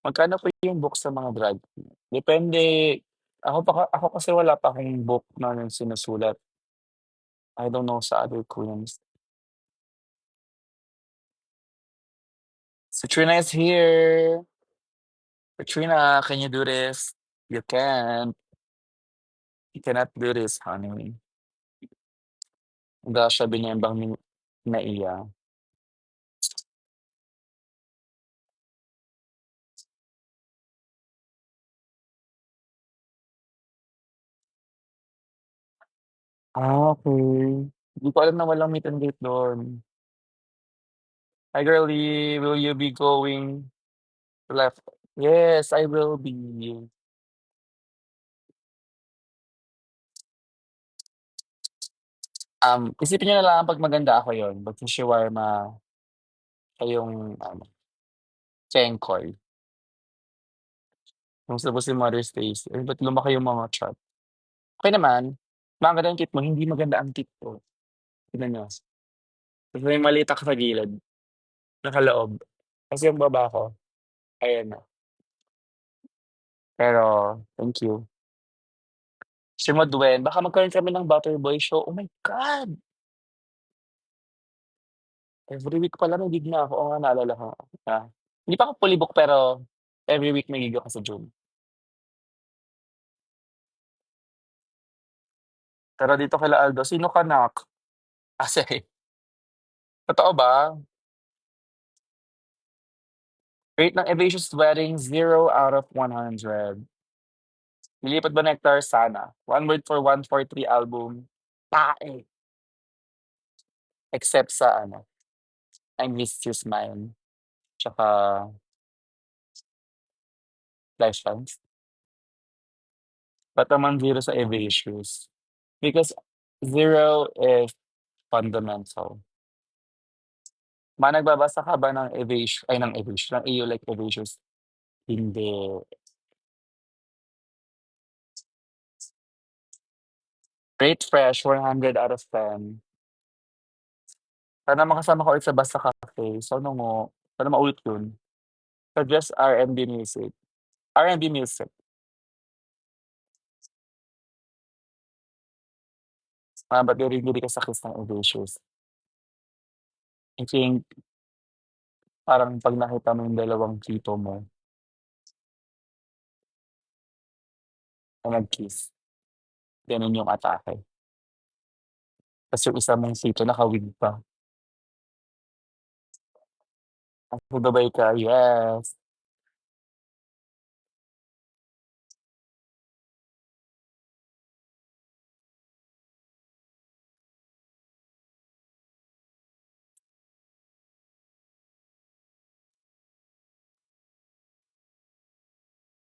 Magkano po yung book sa mga drag queen? Depende. Ako kasi wala pa akong book na sinusulat. I don't know sa other queens. So Trina is here. Katrina, can you do this? You can. You cannot do this, honey. Dahil siya binembang ni Naiya. Okay. Hindi ko alam na walang meet and greet doon. Hi, girlie. Will you be going left? Yes, I will be. Isipin niyo na lang 'pag maganda ako yon, magsi-shawarma kayong ano, Chengkoy. Kung tapos si Mother's Day, eh, ba't lumaki yung mga chat? Okey naman. Maganda yung cute mo, hindi maganda ang cute ko. Tignan niyo. Ta's may maliit ako sa gilid, nakaloob. Kasi yung baba ko, ayan na. Pero thank you. Si Modwen, baka magkaroon kami ng Butterboy show. Oh my God! Every week pala may gig na ako. Oo nga, naalala ko. Ah, hindi pa ako fully booked pero every week may gig ako sa June. Pero dito kila Aldo, sino ka nak? Kasi, totoo ba? Rate ng Evasion's wedding, 0 out of 100. Nilipat ba Nectar? Sana. One word for 143 album. Tae. Except sa ano, I Miss You Smile. Tsaka Lifetimes. Ba't naman zero sa Evasions? Because zero is fundamental. Nagbabasa ka ba ng Evasion, ng AU like Evasions? Hindi. Rate Fresh, 100 out of 10. Sana makasama ka ulit sa Basta Cafe. Sana nga. Sana maulit yun. Suggest R&B music. R&B music. Ba't narinig ka sa Kiss ng Evasions? I think parang 'pag nakita mo yung dalawang tito mo na nag-kiss, gano'n yung atake. Tas yung isa mong tito naka-wig pa. Nagbabay ka, yes.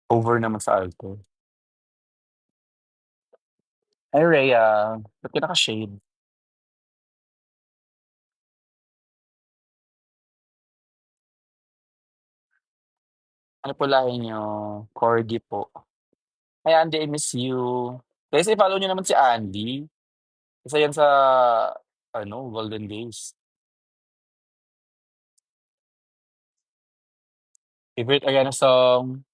Over naman sa alto. Hi, Rhea. Ba't ka naka-shade? Ano po lahi niyo? Corgi po. Hi, Andy, I miss you. Guys, i-follow niyo naman si Andy. Isa yan sa ano, Golden Days. Favorite Ariana song,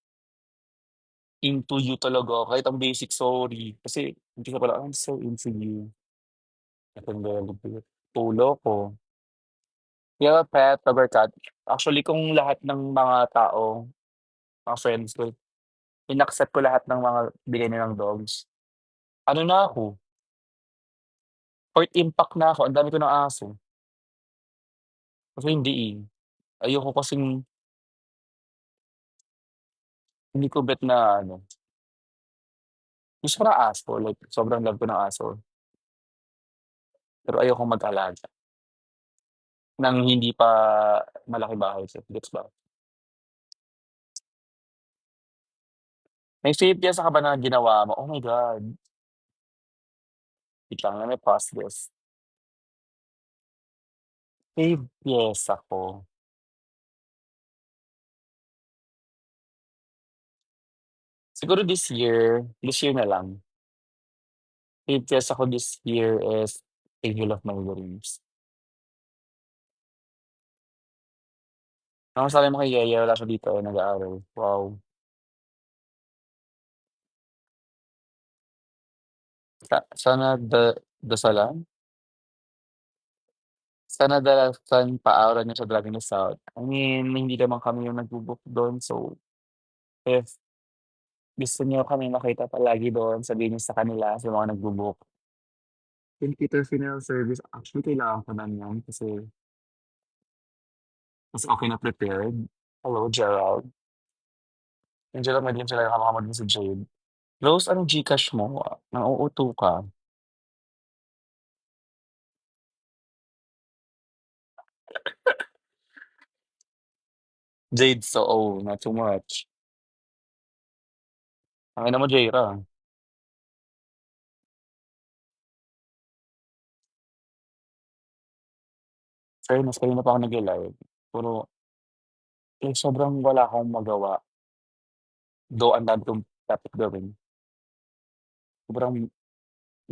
Into You talaga. Kahit ang basic, Sorry. Kasi hindi ka pala, I'm so into you. Natanggal ko. Tulo ko. Yeah, pet, lover cat. Actually, kung lahat ng mga tao, mga friends ko, in-accept ko lahat ng mga bigay nilang dogs. Ano na ako, fourth impact na ako. Ang dami ko ng aso. Kasi hindi eh. Ayoko kasing hindi ko bet na ano. Gusto ko ng aso, like sobrang love ko ng aso, pero ayokong mag-alaga ng hindi pa malaki bahay ko, gets ba? May save ka ba na ginawa mo? Oh my God, wait lang let me pause this. Save piyesa ko. Siguro this year na lang. Save piyesa ko this year is Tale of My Dreams. Ano sabi mo kay Yaya? Wala siya dito, nag-aaral. Wow. Sana dasalan? Sana dalasan paaral niyo sa Dragon South. I mean, hindi naman kami yung nagbo-book dun, so if gusto niyo kami makita palagi do'n, sabihin niyo sa kanila, sa mga nagbo-book. Yung Peter Funeral Service, actually kailangan ko na niyan kasi mas okay na prepared. Hello, Gerald. Yung Gerald Medlin sila yung kasama din si Jade. Rose, anong GCash mo? Nang-uuto ka. Jade, so not too much. Ang ina mo, Jaira. Fairness, kanina pa ako nag-live. Puro, sobrang wala akong magawa. Though ang dami kong dapat gawin. Sobrang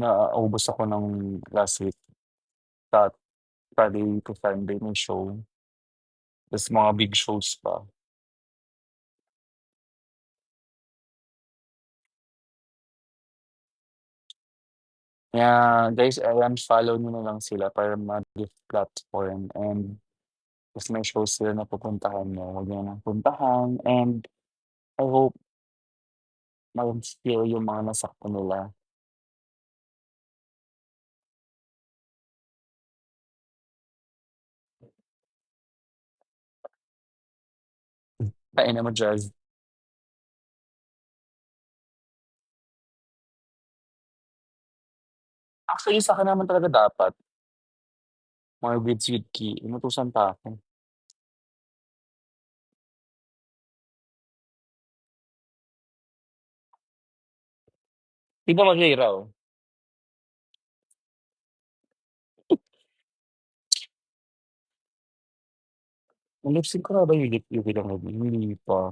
naubos ako ng last week. Sa Friday to Sunday may show. Tas mga big shows pa. Kaya guys, ayan follow niyo na lang sila para ma-gift platform and tas may shows sila na pupuntahan niyo, huwag niyo ng puntahan and I hope ma-inspire yung mga nasaktan nila. Taina mo, Jazz. Actually sa'kin naman talaga dapat mga with key, inutusan pa ako. 'Di ba mag raw? Na-lip-sync ko na ba yung Yuki ng Gabi? Hindi pa.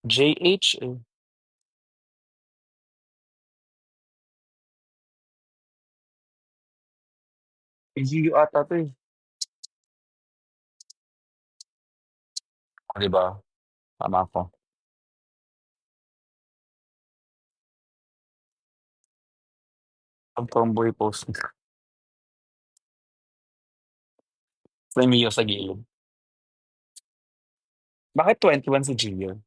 JH, eh. PGU ata 'to, eh. Oh, 'di ba? Tama ako. Ang tomboy post. May Mio sa gilid. Bakit 21 si Gio?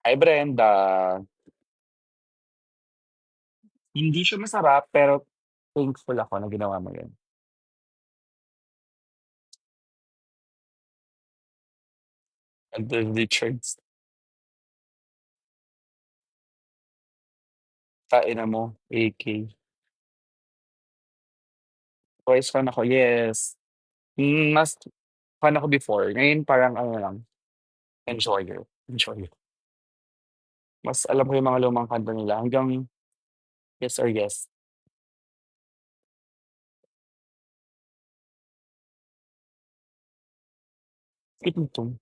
Hi, Brenda. Hindi siya masarap, pero thankful ako na ginawa mo yun. Alden Richards, kainan mo, AK. Toys fan ako, yes. Mas fan ako before. Ngayon parang ano lang, enjoyer. Enjoyer. Mas alam ko yung mga lumang kanta nila hanggang Yes or Yes. Itugtog.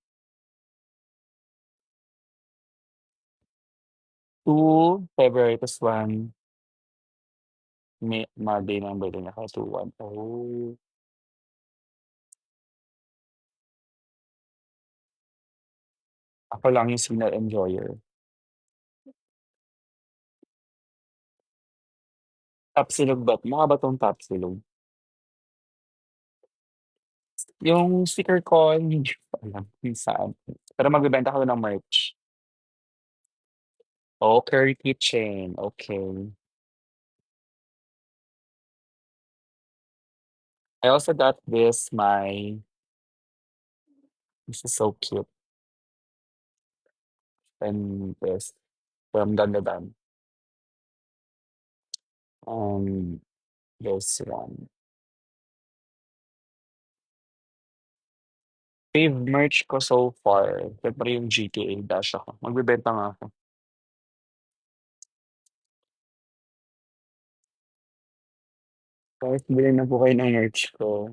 2 February tas 1 Monday ng birthday niya kaya 2/1. Oh, ako lang yung signal enjoyer. Tapsilog ba mukha ba 'tong Tapsilog? Yung sticker ko hindi ko alam kung saan, pero magbebenta ako ng merch. Oh, Curry Kitchen, okay. I also got this is so cute, and this from Dandadan, um, this one. Fave merch ko so far, siyempre yung GTA Dash ako, magbebenta nga ako. Kahit bilhin na po kayo ng merch ko.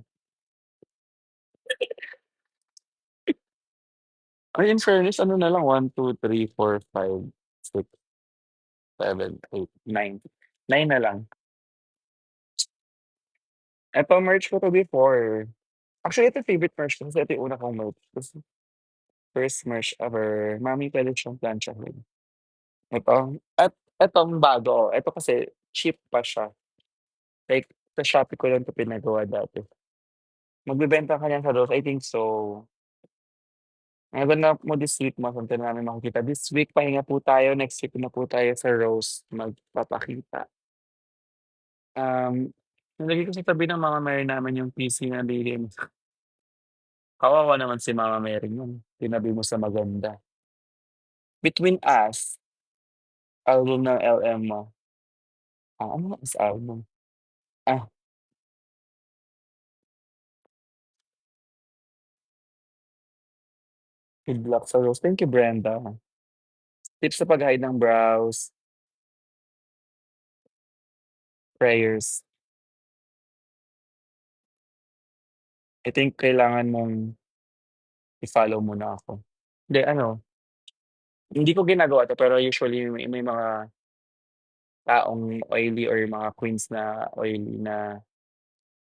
Ay, in fairness ano na lang 1, 2, 3, 4, 5, 6, 7, 8, 9. 9 na lang. Eto merch ko 'to before. Actually ito favorite merch ko kasi ito yung una kong merch. First merch ever, mami puwede siyang plantsahin. At etong bago, eto kasi cheap pa siya. Like sa Shopee ko lang 'to pinagawa dati. Magbebenta ka niyan sa Ross, I think so. Maganda mo this week month na namin makikita. This week pahinga po tayo, next week na po tayo sa Rose magpapakita. Nilagay ko sa tabi ng Mama Mary namin yung PC na lilim. Kawawa naman si Mama Mary nun, tinabi mo sa maganda. Between Us, album ng LM mo. Ano nga is album? Ah, Good Luck sa Rose. Thank you, Brenda. Tips sa pag-hide ng brows, prayers. I think kailangan mong i-follow muna ako. Hindi ano, hindi ko ginagawa 'to pero usually may mga taong oily or mga queens na oily na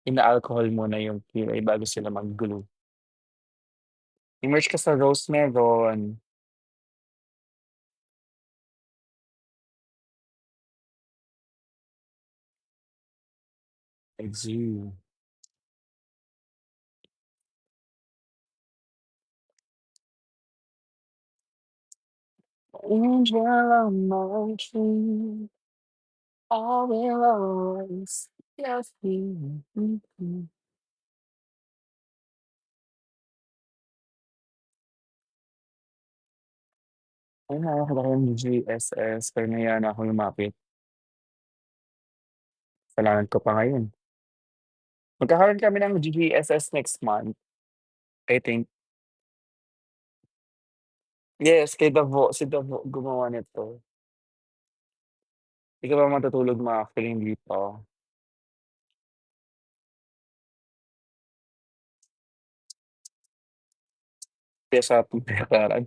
ina-alcohol muna yung kilay bago sila mag-glue. Immerse ka sa rose meron, exu. Angel of my dream, I will always love you. Mhm. Ayun nakakita ko ng GSS pero nahiya na akong lumapit. Kailangan ko pa ngayon. Magkakaroon kami ng GGSS next month, I think. Yes, kay Davo, si Davo gumawa nito. Di ka ba matutulog ma-feeling dito? Kaya sa pagbayaran.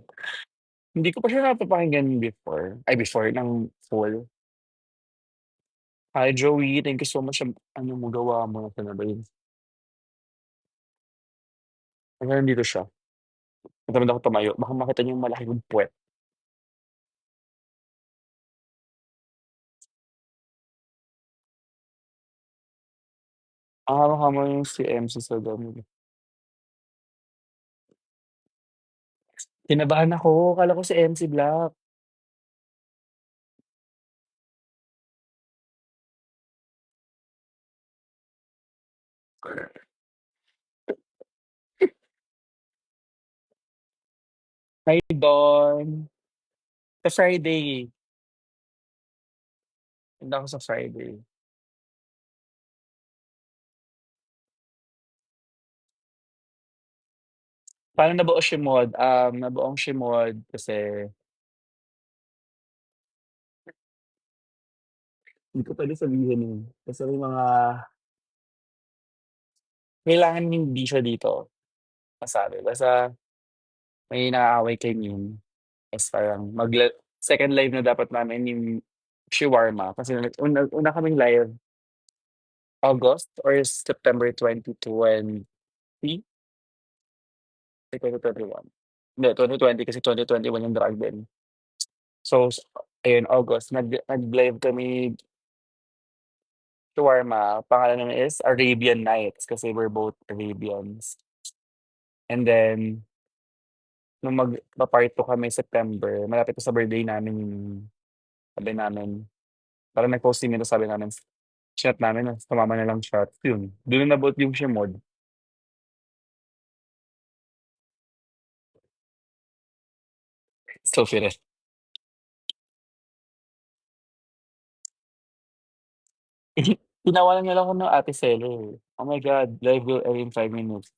Hindi ko pa siya napapakinggan before, ay before ng full. Hi Joey, thank you so much sa ano mo, gawa mo. Ano ba yun? Hanggang nandito siya. Natamad ako tumayo. Baka makita niyo yung malaki kong puwet. Ang hawak-hawak mo yung si MC sa dami. Kinabahan ako, akala ko si MC Black. Hi Don. Sa Friday. Punta ako sa Friday. Paano nabuo Shimod? Nabuong Shimod kasi hindi ko puwede sabihin, eh. Kasi may mga kailangan hindi siya dito masabi. Basta may naaaway kay Min. Ta's parang second live na dapat namin yung shawarma kasi una kaming live August or September 2020, 2021. Hindi, 2020 kasi 2021 yung drag din. So, ayun August nag-live kami shawarma, pangalan naman is Arabian Nights kasi we're both Arabians. And then nung magpa-part 2 kami September, malapit na sa birthday namin Sabi namin parang nag-post si Mino sabi namin chinat namin na sumama na lang siya, yun, dun na nabuo yung Shimod. Sophie rin. Tinawanan niya lang ako ng ate seller. Oh my God, live will end in 5 minutes.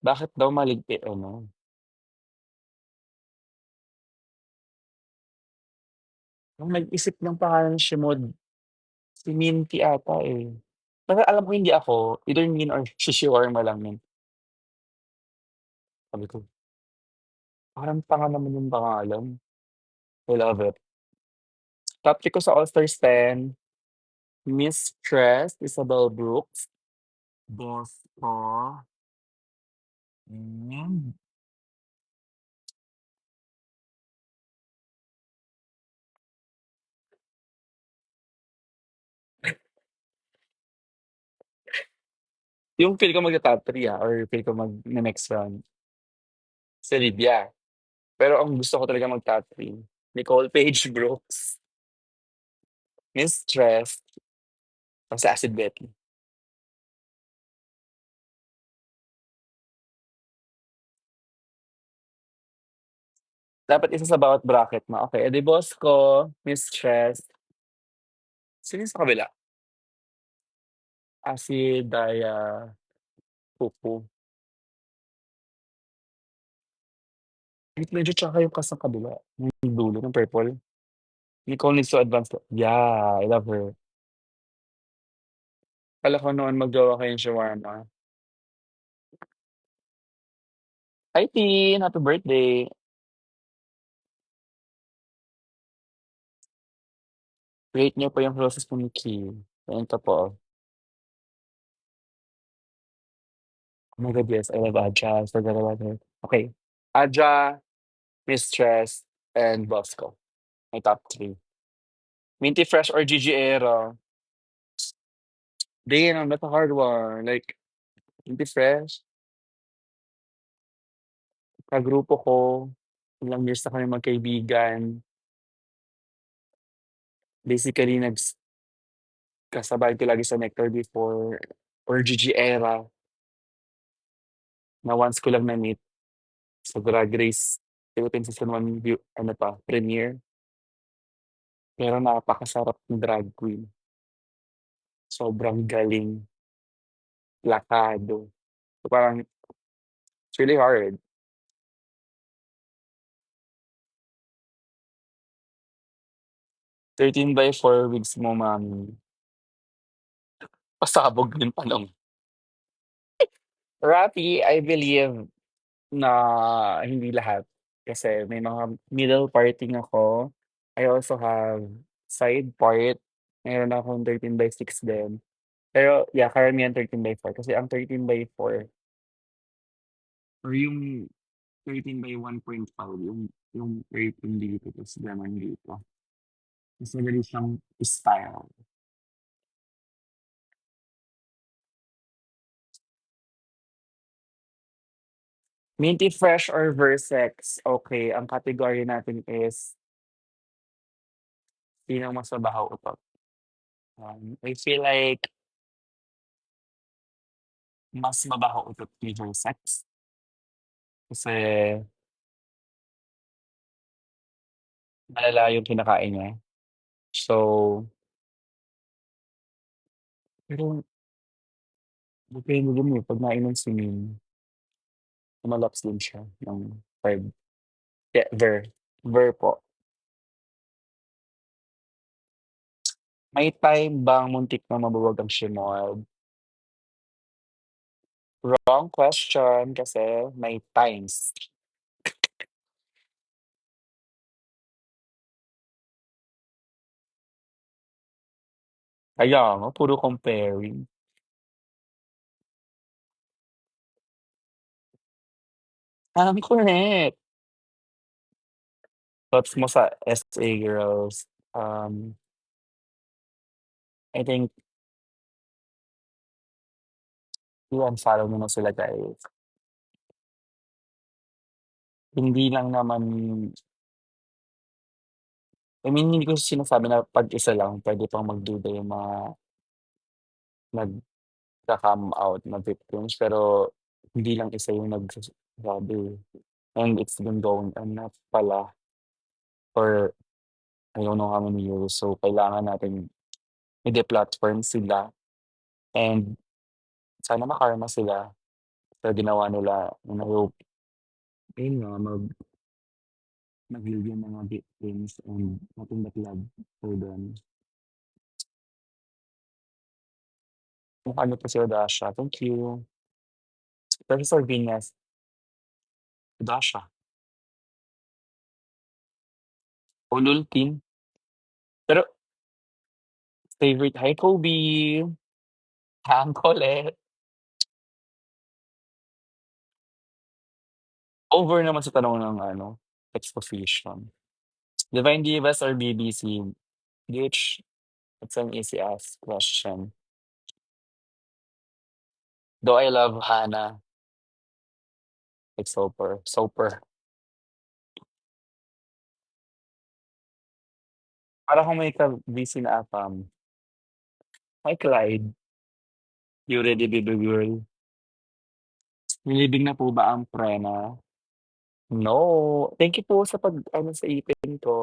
Bakit daw maligpit ano? Ang nag-isip ng pangalan ng Shimod, si Minty ata eh. Pero alam ko hindi ako, either Min or Shishiwarma lang yun. Sabi ko, parang tanga naman yung pangalan. I love it. Top 3 ko sa All-Stars 10, Miss Tress, Isabel Brooks, Bosco, and yung feel ko magta-top 3 or feel ko next round, si Lydia. Pero ang gusto ko talaga mag-top 3, Nicole Page Brooks, Miss Tress, tapos si Acid Betty. Dapat isa sa bawat bracket mo. Okay, edi Bosco, Miss Tress, sino yung sa kabila? Acid, Daya, Pupu. Medyo tsaka yung kas ng kabila, yung dulo ng purple. Nicole needs to advance. Yeah, I love her. Akala ko noon magjowa kayong shawarma. Hi, Tin! Happy birthday! Rate niyo po yung closest po ni Kim. Ayan ka po. Oh my God, yes, I love Aja. I forgot about her. Okay. Aja, Mistress, and Bosco. My top 3. Minty Fresh or Gigi Era? Damn, that's a hard one. Like, Minty Fresh, kagrupo ko, ilang years na kami magkaibigan. Basically, kasabay ko lagi sa Nectar before, or Gigi Era, na once ko lang na-meet sa Drag Race Philippines Season 1 ano pa, premiere. Pero napakasarap ng drag queen. Sobrang galing, plakado. So parang it's really hard. 13/4 weeks mo, mami. Pasabog din tanong. Rappi, I believe na hindi lahat. Kasi may mga middle parting ako. I also have side part. Meron akong 13/6 din. Pero yeah, karamihan 13/4. Kasi ang 13/4 or yung 13/1.5, yung 13 dito, tapos ganon dito. Mas madali siyang style. Minty Fresh or Versex? Okay, ang category natin is sino mas mabaho utot. I feel like mas mabaho utot ni Versex. Kasi malala yung kinakain niya. So, pero depende din eh. Pag nainom si Min, lumalaps din siya ng 5. Yeah, Ver po. May time bang muntik na mabuwag ang Shimold? Wrong question kasi may times. Kaya nga, puro comparing. Correct. Thoughts mo sa SA girls? I think i-unfollow mo na sila, guys. Hindi lang naman I mean, hindi ko sinasabi na 'pag isa lang puwede pang magduda yung mga nagka-come out na victims, pero hindi lang isa yung nagsasabi, and it's been going on na pala for I don't know how many years. So, kailangan natin i-de-platform sila and sana makarma sila sa ginawa nila, and I hope ayun nga mag-heal yung mga victims and nothing but love for them. Kung ano po si Odasha, thank you. Professor Venus, Odasha, Ulultin. Pero favorite, hi Kobe, Ang Colette. Over naman sa tanong ng ano, exposition. Divine Divas or BBC? Which, it's an easy ask question. Though I love Hannah, it's super, super. Para kung may ka-busy na AFAM. Hi Clyde, you ready baby girl? Nilibing na po ba ang prena? No. Thank you po sa pag-ano sa ipin ko.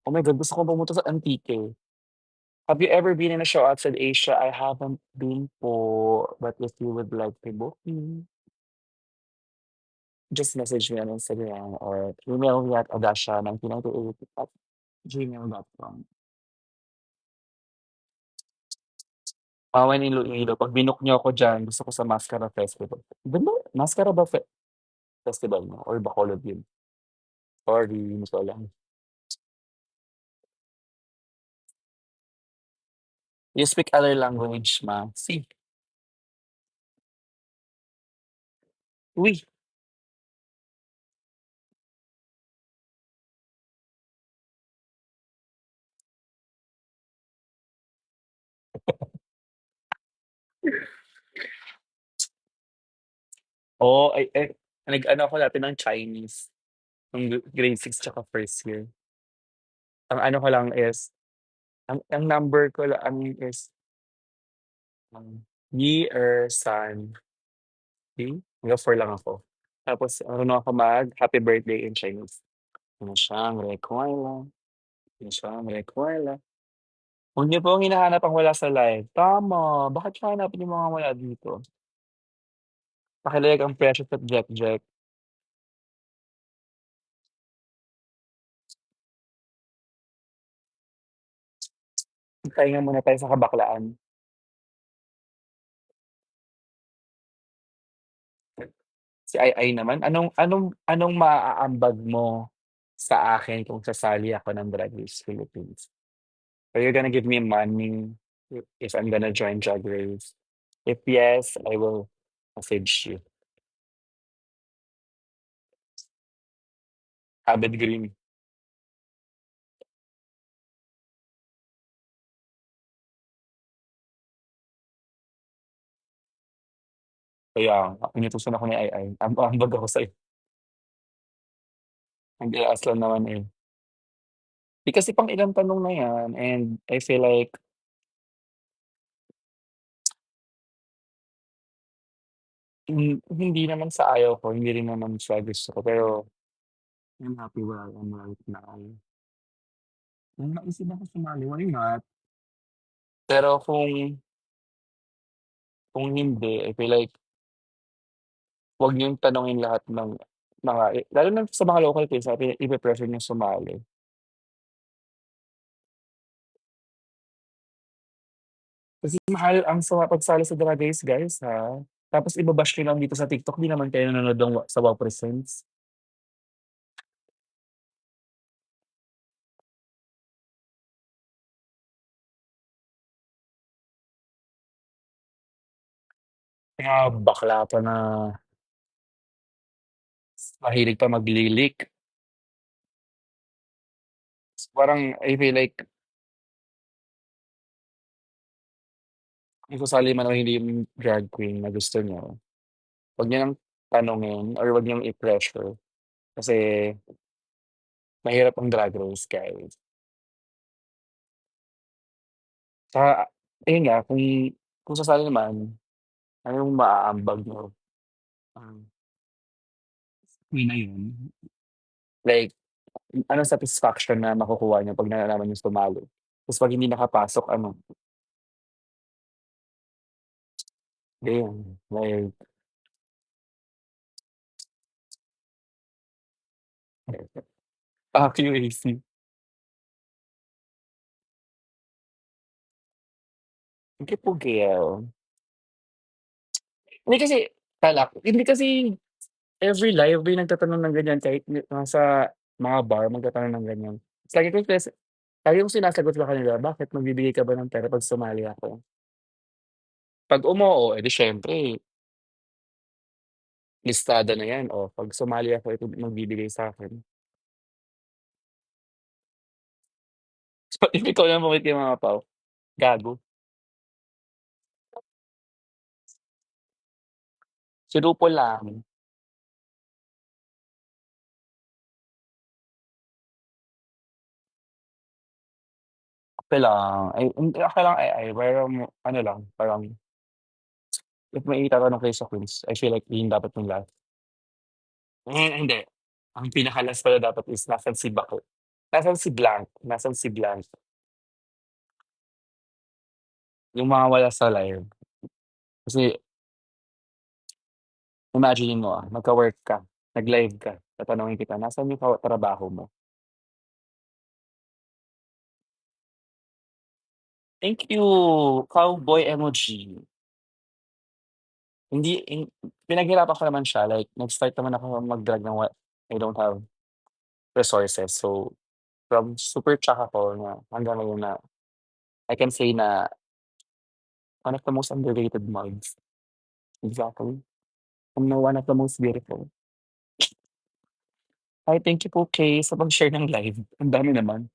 Oh my God, gusto ko pumunta sa Antique. Have you ever been in a show outside Asia? I haven't been po, but if you would like to book me, just message me on Instagram or email me at adasha1998@gmail.com. Pawan Iloilo, 'pag binook niyo ako diyan, gusto ko sa Mascara Festival. Ganda, Mascara ba festival 'no or Bacolod yun? Sorry, hindi ko alam. You speak other language, ma? Si. Oui. Oo, ay nag-ano ako dati ng Chinese nung grade 6 tsaka first year. Ang ano ko lang is, ang number ko lang is, Yi, Er, San, Di, hanggang 4 lang ako. Tapos marunong ako mag-happy birthday in Chinese. 你生日快乐，你生日快乐. Huwag niyo po akong hinahanap ang wala sa live. Tama, bakit niyo hahanapin yung mga wala dito? Pakilayag ang Precious at Jack Jack. Magpahinga muna tayo sa kabaklaan. Si Ai naman, anong anong anong maaambag mo sa akin kung sasali ako ng Drag Race Philippines? Are you gonna give me money if I'm gonna join Drag Race? If yes, I will message you. Abed Green. Kaya nga, inutusan ako ni Ai. Ambag ako sa'yo. Nag-i-ask lang naman eh. Di kasi pang ilang tanong na yan and I feel like hindi naman sa ayaw ko, hindi rin naman sa gusto ko, pero I'm happy where I am right now. Kung naisip ako sumali, why not? Pero kung hindi, I feel like 'wag niyong tanungin lahat ng mga lalo na sa mga local kids sabi ipe-pressure niyong sumali. Kasi mahal ang pagsali sa Drag Race guys, ha. Tapos iba-bash niyo lang dito sa TikTok, 'di naman kayo nanonood ng sa Wow Presents. Mga bakla pa na mahilig pa maglilik. Parang I feel like kung sasali man o hindi yung drag queen na gusto niyo, 'wag niyo ng tanungin or 'wag niyong i-pressure kasi Mahirap ang Drag Race, guys. Tsaka ayun nga, kung sasali naman, anong maaambag mo? Um, Queen na yun? Like, anong satisfaction na makukuha niyo 'pag nalalaman niyong sumali? Tapos 'pag hindi nakapasok ano, ayun, like, QAC. Hindi po Gayle. Hindi kasi every live may nagtatanong ng ganyan kahit nasa mga bar magtatanong ng ganyan. Ta's lagi kong sinasagot sa kanila, "Bakit magbibigay ka ba ng pera 'pag sumali ako?" 'Pag umoo, eh, di siyempre listada na 'yan, "Oh, 'pag sumali ako ito magbibigay sa'kin." So, if ikaw naman makikimapaw, gago. Si RuPaul lang, okey lang, ay hindi okey lang ay pero ano lang, parang if may itatanong kayo sa quiz, I feel like yun dapat yung last. Hindi. Ang pinaka-last pala dapat is nasaan si Bakla, nasaan si Blank, yung mga wala sa live. Kasi imaginin mo, magka-work ka, nag-live ka, tatanungin kita, "Nasaan yung trabaho mo?" Thank you, cowboy emoji. Hindi pinaghirapan ko naman siya, like nag-start naman ako mag-drag ng I don't have resources. So, from super tsaka ako na hanggang ngayon na I can say na one of the most underrated mugs. Exactly. I'm now one of the most beautiful. Hi, thank you po Kay sa pag-share ng live. Ang dami naman.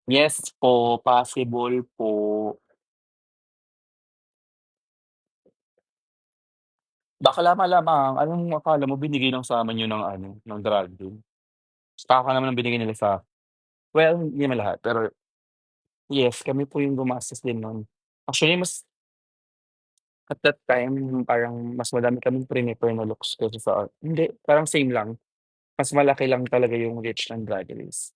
Yes po, possible po. Bakla malamang, anong akala mo binigay lang sa'min yun ng ano, ng drag queen? Baka naman ang binigay nila sa well, hindi naman lahat, pero yes, kami po yung gumastos din nun. Actually, at that time, parang mas madami kaming priniper na looks kaysa sa hindi, parang same lang. Mas malaki lang talaga yung reach ng Drag Race.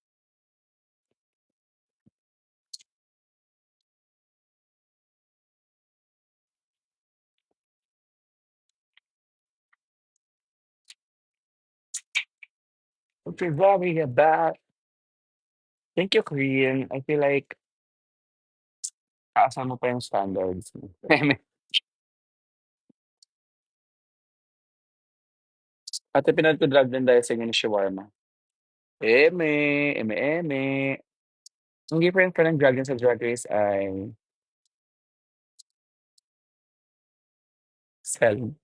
What you're worried about. Thank you, Korean. I feel like taasan mo pa yung standards mo. At pinanood ko Drag din dahil sa inyo ni Shawarma. Eme, eme. Ang different pa ng Drag din sa Drag Race ay spelling.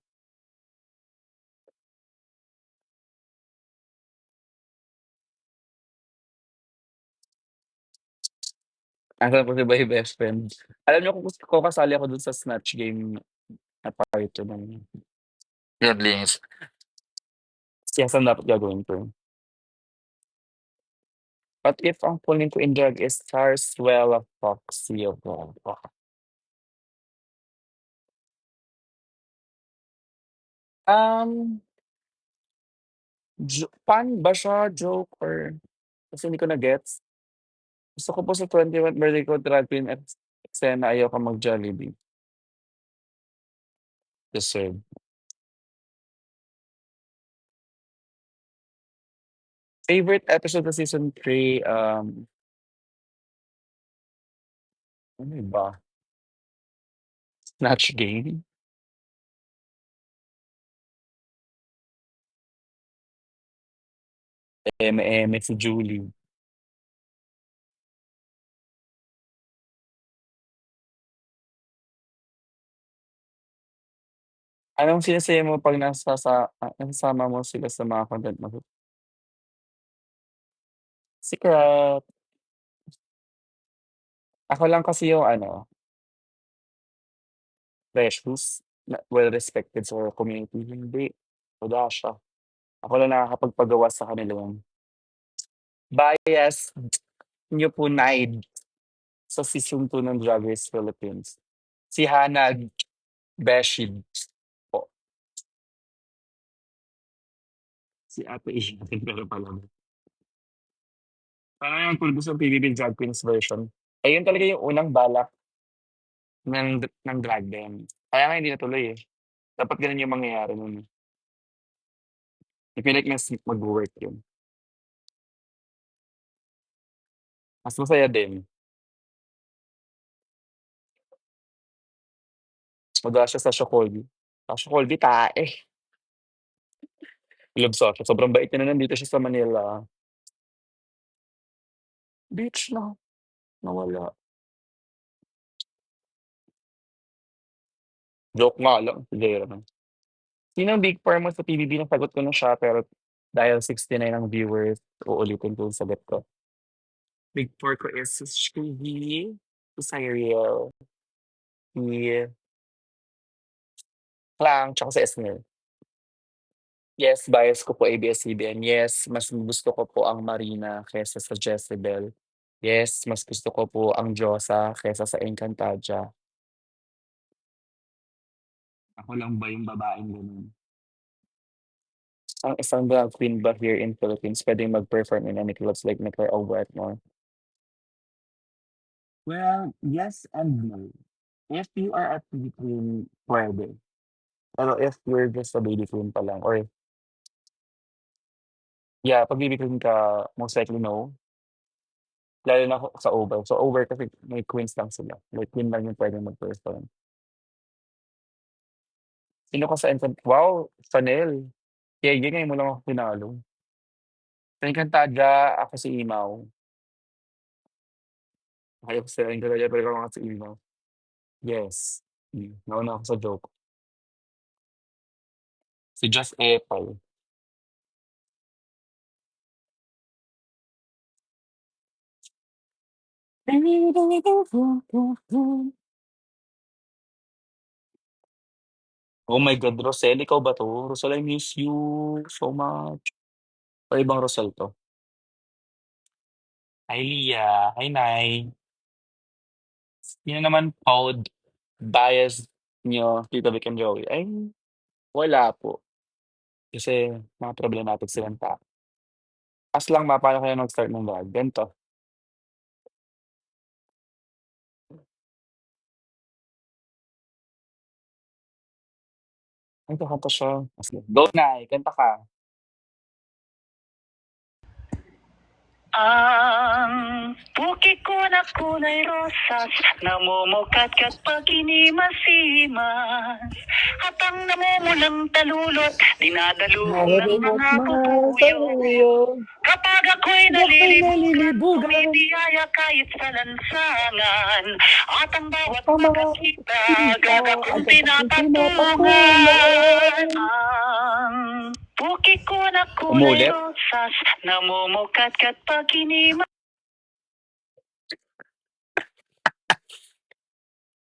Nasaan po si My Best Friend. Alam niyo kung kasali ako dun sa Snatch Game na part 2 ng Siblings. Yes, ang dapat gagawin ko. What if ang full name ko in drag is Sarswella Foxy Obrova? Um, fun ba siya, joke, or kasi hindi ko na-gets. Gusto ko po sa 21st birthday ko drag queen at eksena ayaw ka mag-Jollibee. Deserve. Favorite episode sa season 3, ano ba? Snatch Game? Eme-eme si Julie. Anong sinasaya mo 'pag nasasama mo sila sa mga content mo? Secret. Ako lang kasi yung ano, precious, na well respected sa community. Hindi, wala siya. Ako lang nakakapagpagawa sa kanila yung bias niyo po Nide sa season 2 ng Drag Race Philippines. Si Hannah Beshid po. Si Ate Ian pero pala. Parang yung kung gusto PBB Drag Queens version. Ayun talaga yung unang balak ng drag din. Kaya nga hindi natuloy eh. Dapat ganun yung mangyayari nun. Eh. I feel like mas mag-work yun. Mas masaya din. Magawa siya sa Shokolgi. Sa Shokolgi, tae. Love sa siya. Sobrang bait niya na nandito siya sa Manila. Beach na. Nawala. Joke nga lang. Sige lang. Sino ang big four mo sa PBB? Nasagot ko na siya pero dahil 69 ang viewers, uulitin ko yung sagot ko. Big four ko is si Shuhi, si Cyril, si Clang, tsaka si Esmer. Yes, bias ko po ABS-CBN. Yes, mas gusto ko po ang Marina kaysa sa Jezebel. Yes, mas gusto ko po ang Diyosa kaysa sa Encantadia. Ako lang ba yung babaeng ganun? Ang isang drag queen ba here in Philippines pwedeng mag-perform in any clubs like Nicole or Wetmore? Well, yes and no. If you are a pretty queen, pwede. Pero if you're just a baby queen pa lang or yeah, 'pag baby queen ka, most likely no. Lalo na sa over. So over kasi may queens lang sila. Like queen lang yung pwedeng mag-perform. Sino ka sa Encant wow, Chanel. Kaya ngayon mo lang ako pinalo. Sa Encantadia, ako si Imaw. Ayaw ko sa Encantadia pero ako si Imaw. Yes. Nauna ako sa joke. Si Just Apple. Oh my God, Rosel, ikaw ba 'to? Rosel, I miss you so much. O ibang Rosel 'to? Hi, Lia. Hi, Nay. Sino naman pod bias niyo, Tito Vic and Joey? Ay, wala po. Kasi mga problematic silang tao. Ask lang ma, paano kayo nag-start ng vlog? Ganito, ay kakanta siya. Sige, go Nay, kanta ka. Ang bukid ko na kulay rosas, namumukat-kat pag inimasimas. Habang namumulang talulot, dinadalubong ng mga pupuyong. Kapag ako'y nalilibugan, tumitiyaya kahit sa lansangan. At ang bawat makakita, agad akong tinapatungan. Ang bukid ko na kulay Umulit? rosas, namumukat-kat pag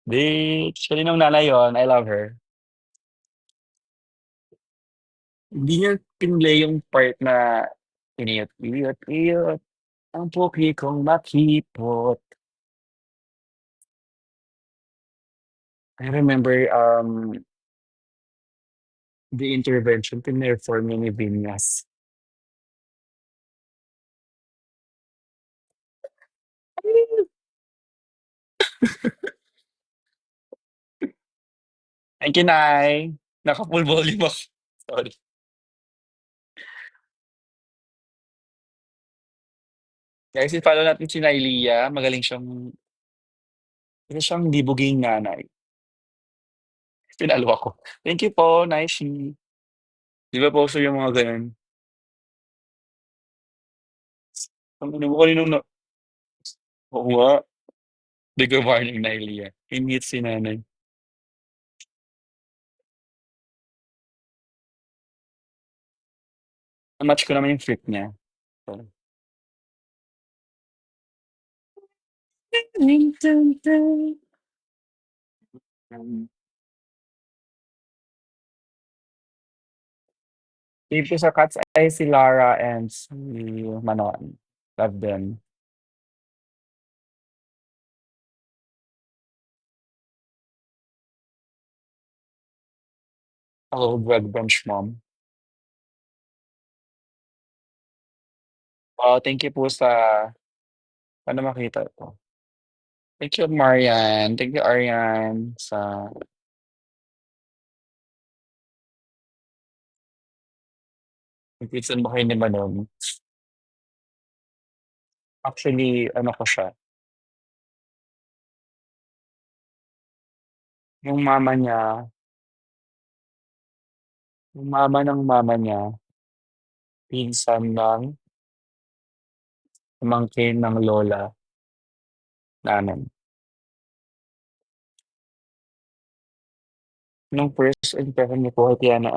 Di, siya ng nanay yun. I love her. Hindi niya pinlay yung part na iniyot, iyot, iyot. Ang puki kong makipot. I remember the intervention pinerform niya ni Vinyas. Thank you, Nay. Naka-full volume ako. Sorry. Guys, i-follow natin si Nailia. Magaling siyang libuging nanay. Pinalo ako. Thank you po, Naishi. Di ba po yung mga ganun? Ang ano mo kanina na, oo nga. Bigger warning, Nailia. Inhit si nanay. Na-match ko naman yung fit niya. So, Dito sa Cat's Eye si Lara and si Manon. Love them. Hello, Greg Bench Mom. Thank you po sa paano makita ito? Thank you, Marian. Thank you, Arian, sa nag-pizza mo kayo ni Manon. Actually, ano ko siya, yung mama niya, yung mama niya, pinsan ng pamangkin ng lola namin. Nung first impression niyo po kay Tiana,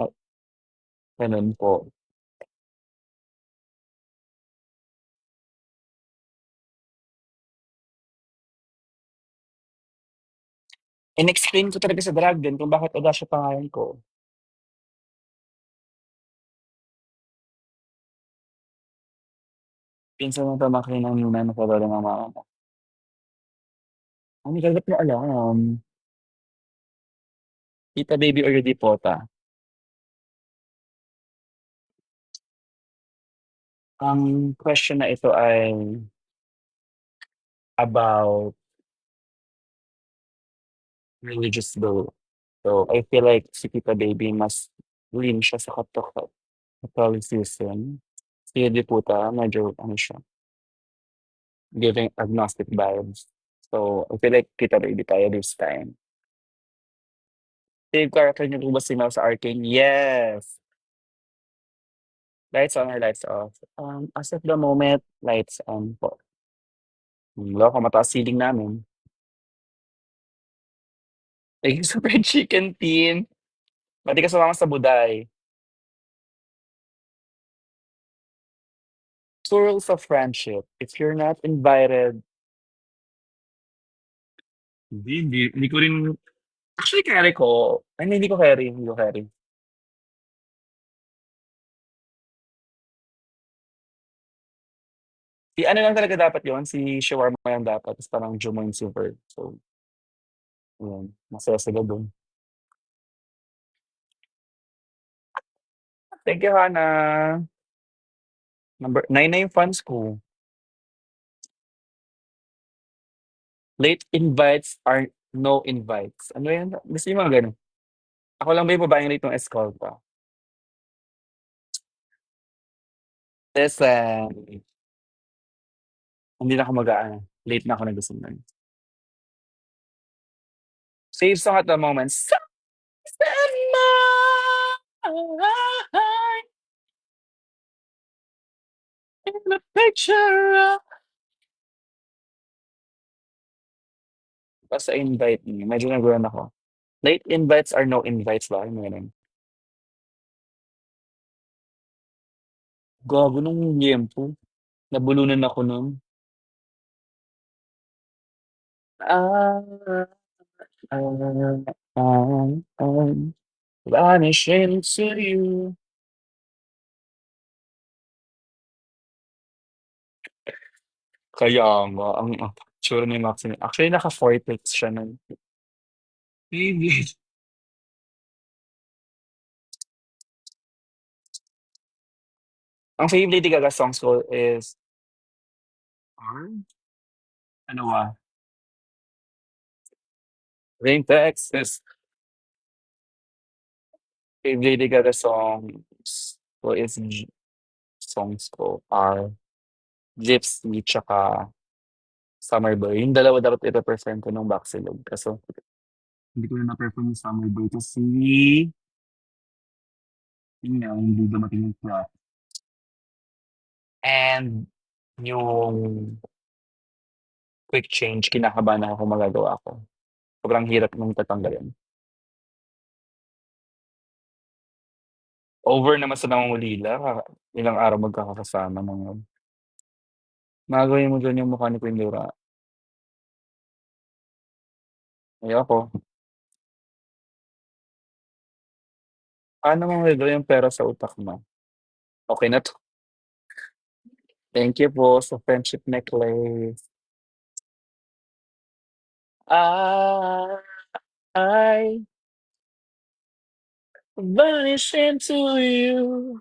ganun po. In-explain ko talaga sa drag din kung bakit Oda pangalan ko. Pinsan ng pamangkin ng ninang na lola ng mama ko. Ano dapat mo alam? Tita Baby or Dipota? Ang question na ito ay about religious belief. So, I feel like si Tita Baby mas lean siya sa Catholicism. Si Diputa, medyo ano siya, giving agnostic vibes. So, I feel like Tita Baby tayo this time. Save character niyo po ba si Mel sa Arcane? Yes! Lights on or lights off? As of the moment, lights on po. Loko, mataas ceiling namin. Thank you sa fried chicken, team. Pati ka sumama sa Buday. Two rules of friendship. If you're not invited, hindi ko rin, actually carry ko. Ay, hindi ko carry, hindi ko carry. Si ano lang talaga dapat yon si shawarma lang dapat. Tapos parang Jumoin Silver. So, yun. Masaya sila dun. Thank you, Hannah. Number 9 na yung fans ko. Late invites are no invites. Ano yan? Gusto yung mga ganun. Ako lang ba yung babaeng late ng escolta? Listen, hindi na ako mag-aano. Late na ako nagising nun. Save song at the moment. Set my in the picture. Basta invite niyo. Medyo nagulan ako. Late invites are no invites ba? Ano ganun? Gago nung yempo. Nabulunan ako nun. Ah, ah, vanish into you. Kaya nga, ang tsura ni Maxine. Actually, naka-4 takes siya nun. Maybe. Ang favorite Lady Gaga songs ko is Arm? Ano ba? Rain Texas. Favorite Lady Gaga songs ko is songs ko are Gypsy tsaka Summer Boy. Yung dalawa dapat i-represent ko nung Baxilog. Kaso, hindi ko na na-perform yung Summer Boy kasi yun nga, hindi dumating yung plot. And yung quick change, kinakabahan ako kung magagawa ko. Sobrang hirap nung tatanggalin. Over naman sa nangungulila, ilang araw magkakasama ng gagawin mo dun yung mukha ni Queen Laura. Ayoko. Paano mo withdraw yung pera sa utak mo? Okey na 'to. Thank you po sa friendship necklace. Ah, I vanish into you.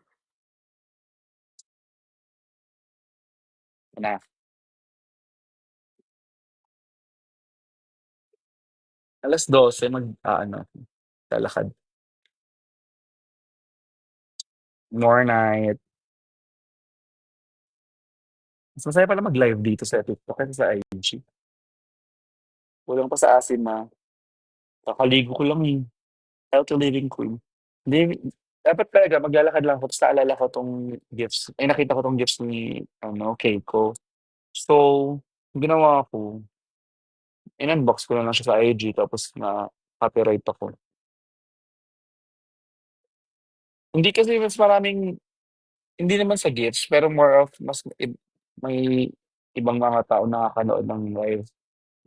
Na, 12:00 mag-aano, lalakad. More night. Mas masaya pala mag-live dito sa TikTok kaysa sa IG. Kulang pa sa asim, kakaligo ko lang, eh, healthy living queen. Hindi, dapat talaga maglalakad lang ako ta's naalala ko 'tong gifts nakita ko 'tong gifts ni ano, Keiko. So, ang ginawa ko, in-unbox ko na lang siya sa IG tapos na-copyright ako. Hindi kasi mas maraming hindi naman sa gifts, pero more of mas may ibang mga tao nakakanood ng live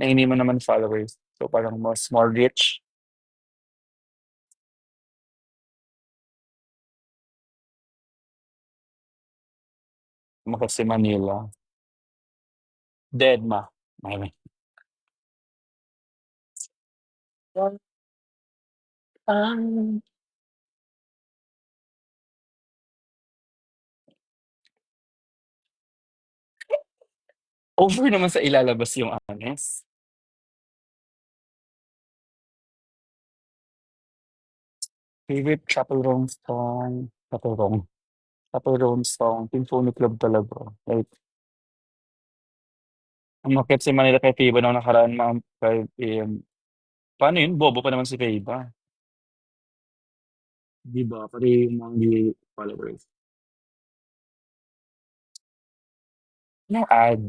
na hindi mo naman followers. So, parang mas more reach mo kasi Manila. Dedma, Meme. Ang over naman sa ilalabas yung Anes. Favorite Chapel Roan song, Symphony Club talaga. Like, umakyat si Manila kay Favour nung nakaraan kay paano yun, bobo pa naman si Favour. 'Di ba, pati yung mga hindi followers. Anong ad?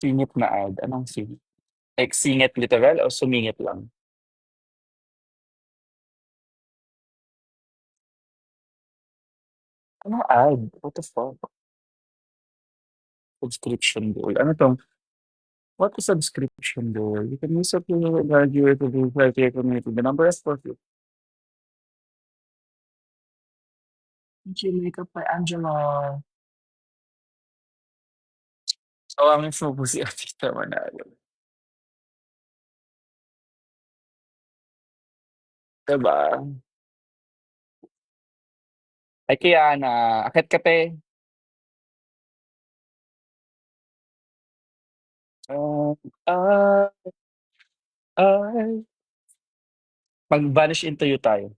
Singit na ad, anong singit? Like singit literal o sumingit lang? Anong ad? What the fuck? Subscription goal. Ano 'to? What is subscription goal? You can use it to graduate to the criteria community. The number is perfect. Gucci makeup by Angela. Sawangin mo po si Artista Manalo. 'Di ba? Ay, Kiana, akyat ka 'te. Oh, ay mag-vanish into you tayo.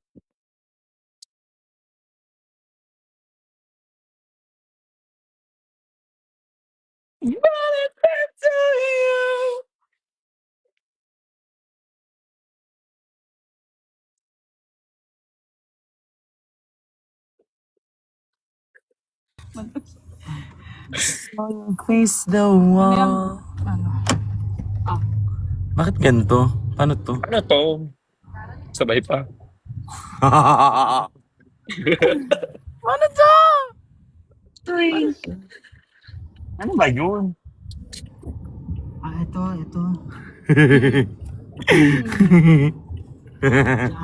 Vanish into you. Face the wall. Bakit ganito? Paano to? Ano 'to? Sabay pa. Paano to? Drink. Ano ba yun? Ito.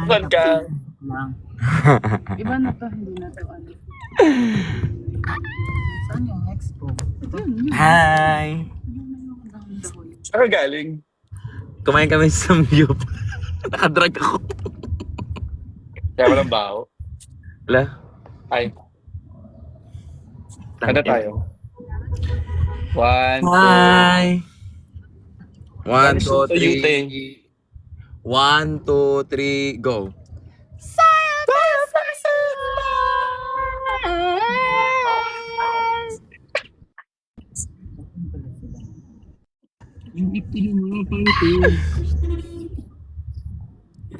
Saan ka? Lang. Iba na to, hindi na to ano. Saan yung expo? Hi! Saan ka galing? Kumain kami sa Samgyup. Nakadrag ako. Kaya walang baho. Wala. Ay, kanta tayo. 1, 2. Hi! 1, Vanish 2, into you, te. 3. 1, 2, 3, go.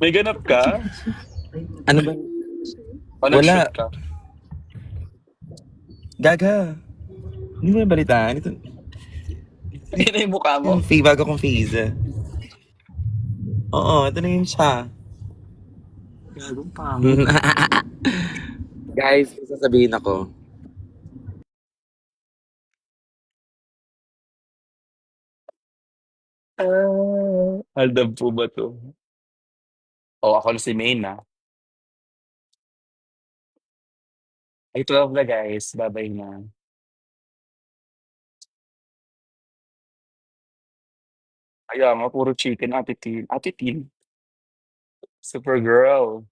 May ganap ka? Ano ba? O Wala. nag-shoot ka? Gaga. Hindi mo yung balitaan. Ito, Hindi na yung mukha mo. yung bago kong face. Oo, ito na yun siya. Gagong pangit. Guys, may sasabihin ako. Aldab po ba 'to? Oh, ako na si Main, Ay 12 na guys, babay na. Kaya nga puro chicken, Ate Tin, Supergirl.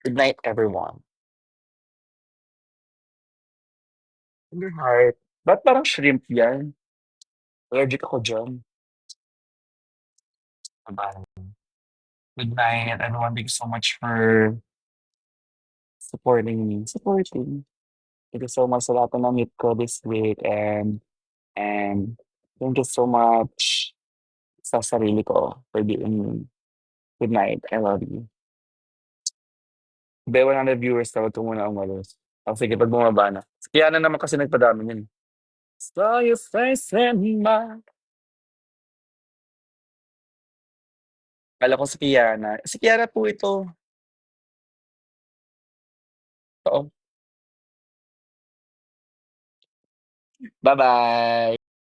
Good night everyone. Tender heart. Ba't parang shrimp 'yan? Allergic ako diyan. Bye-bye. Good night everyone. Thank you so much for supporting. Thank you so much sa lahat ng na-meet ko this week and thank you so much sa sarili ko for being me. Good night. I love you. Be 100 viewers na, wag ka muna umalis. Oh, sige 'pag bumaba na. Si Kiana naman kasi nagpadami niyan, eh. Saw your face in my Akala ko si Kiana. Si Kiana po ito. Oo. Bye-bye.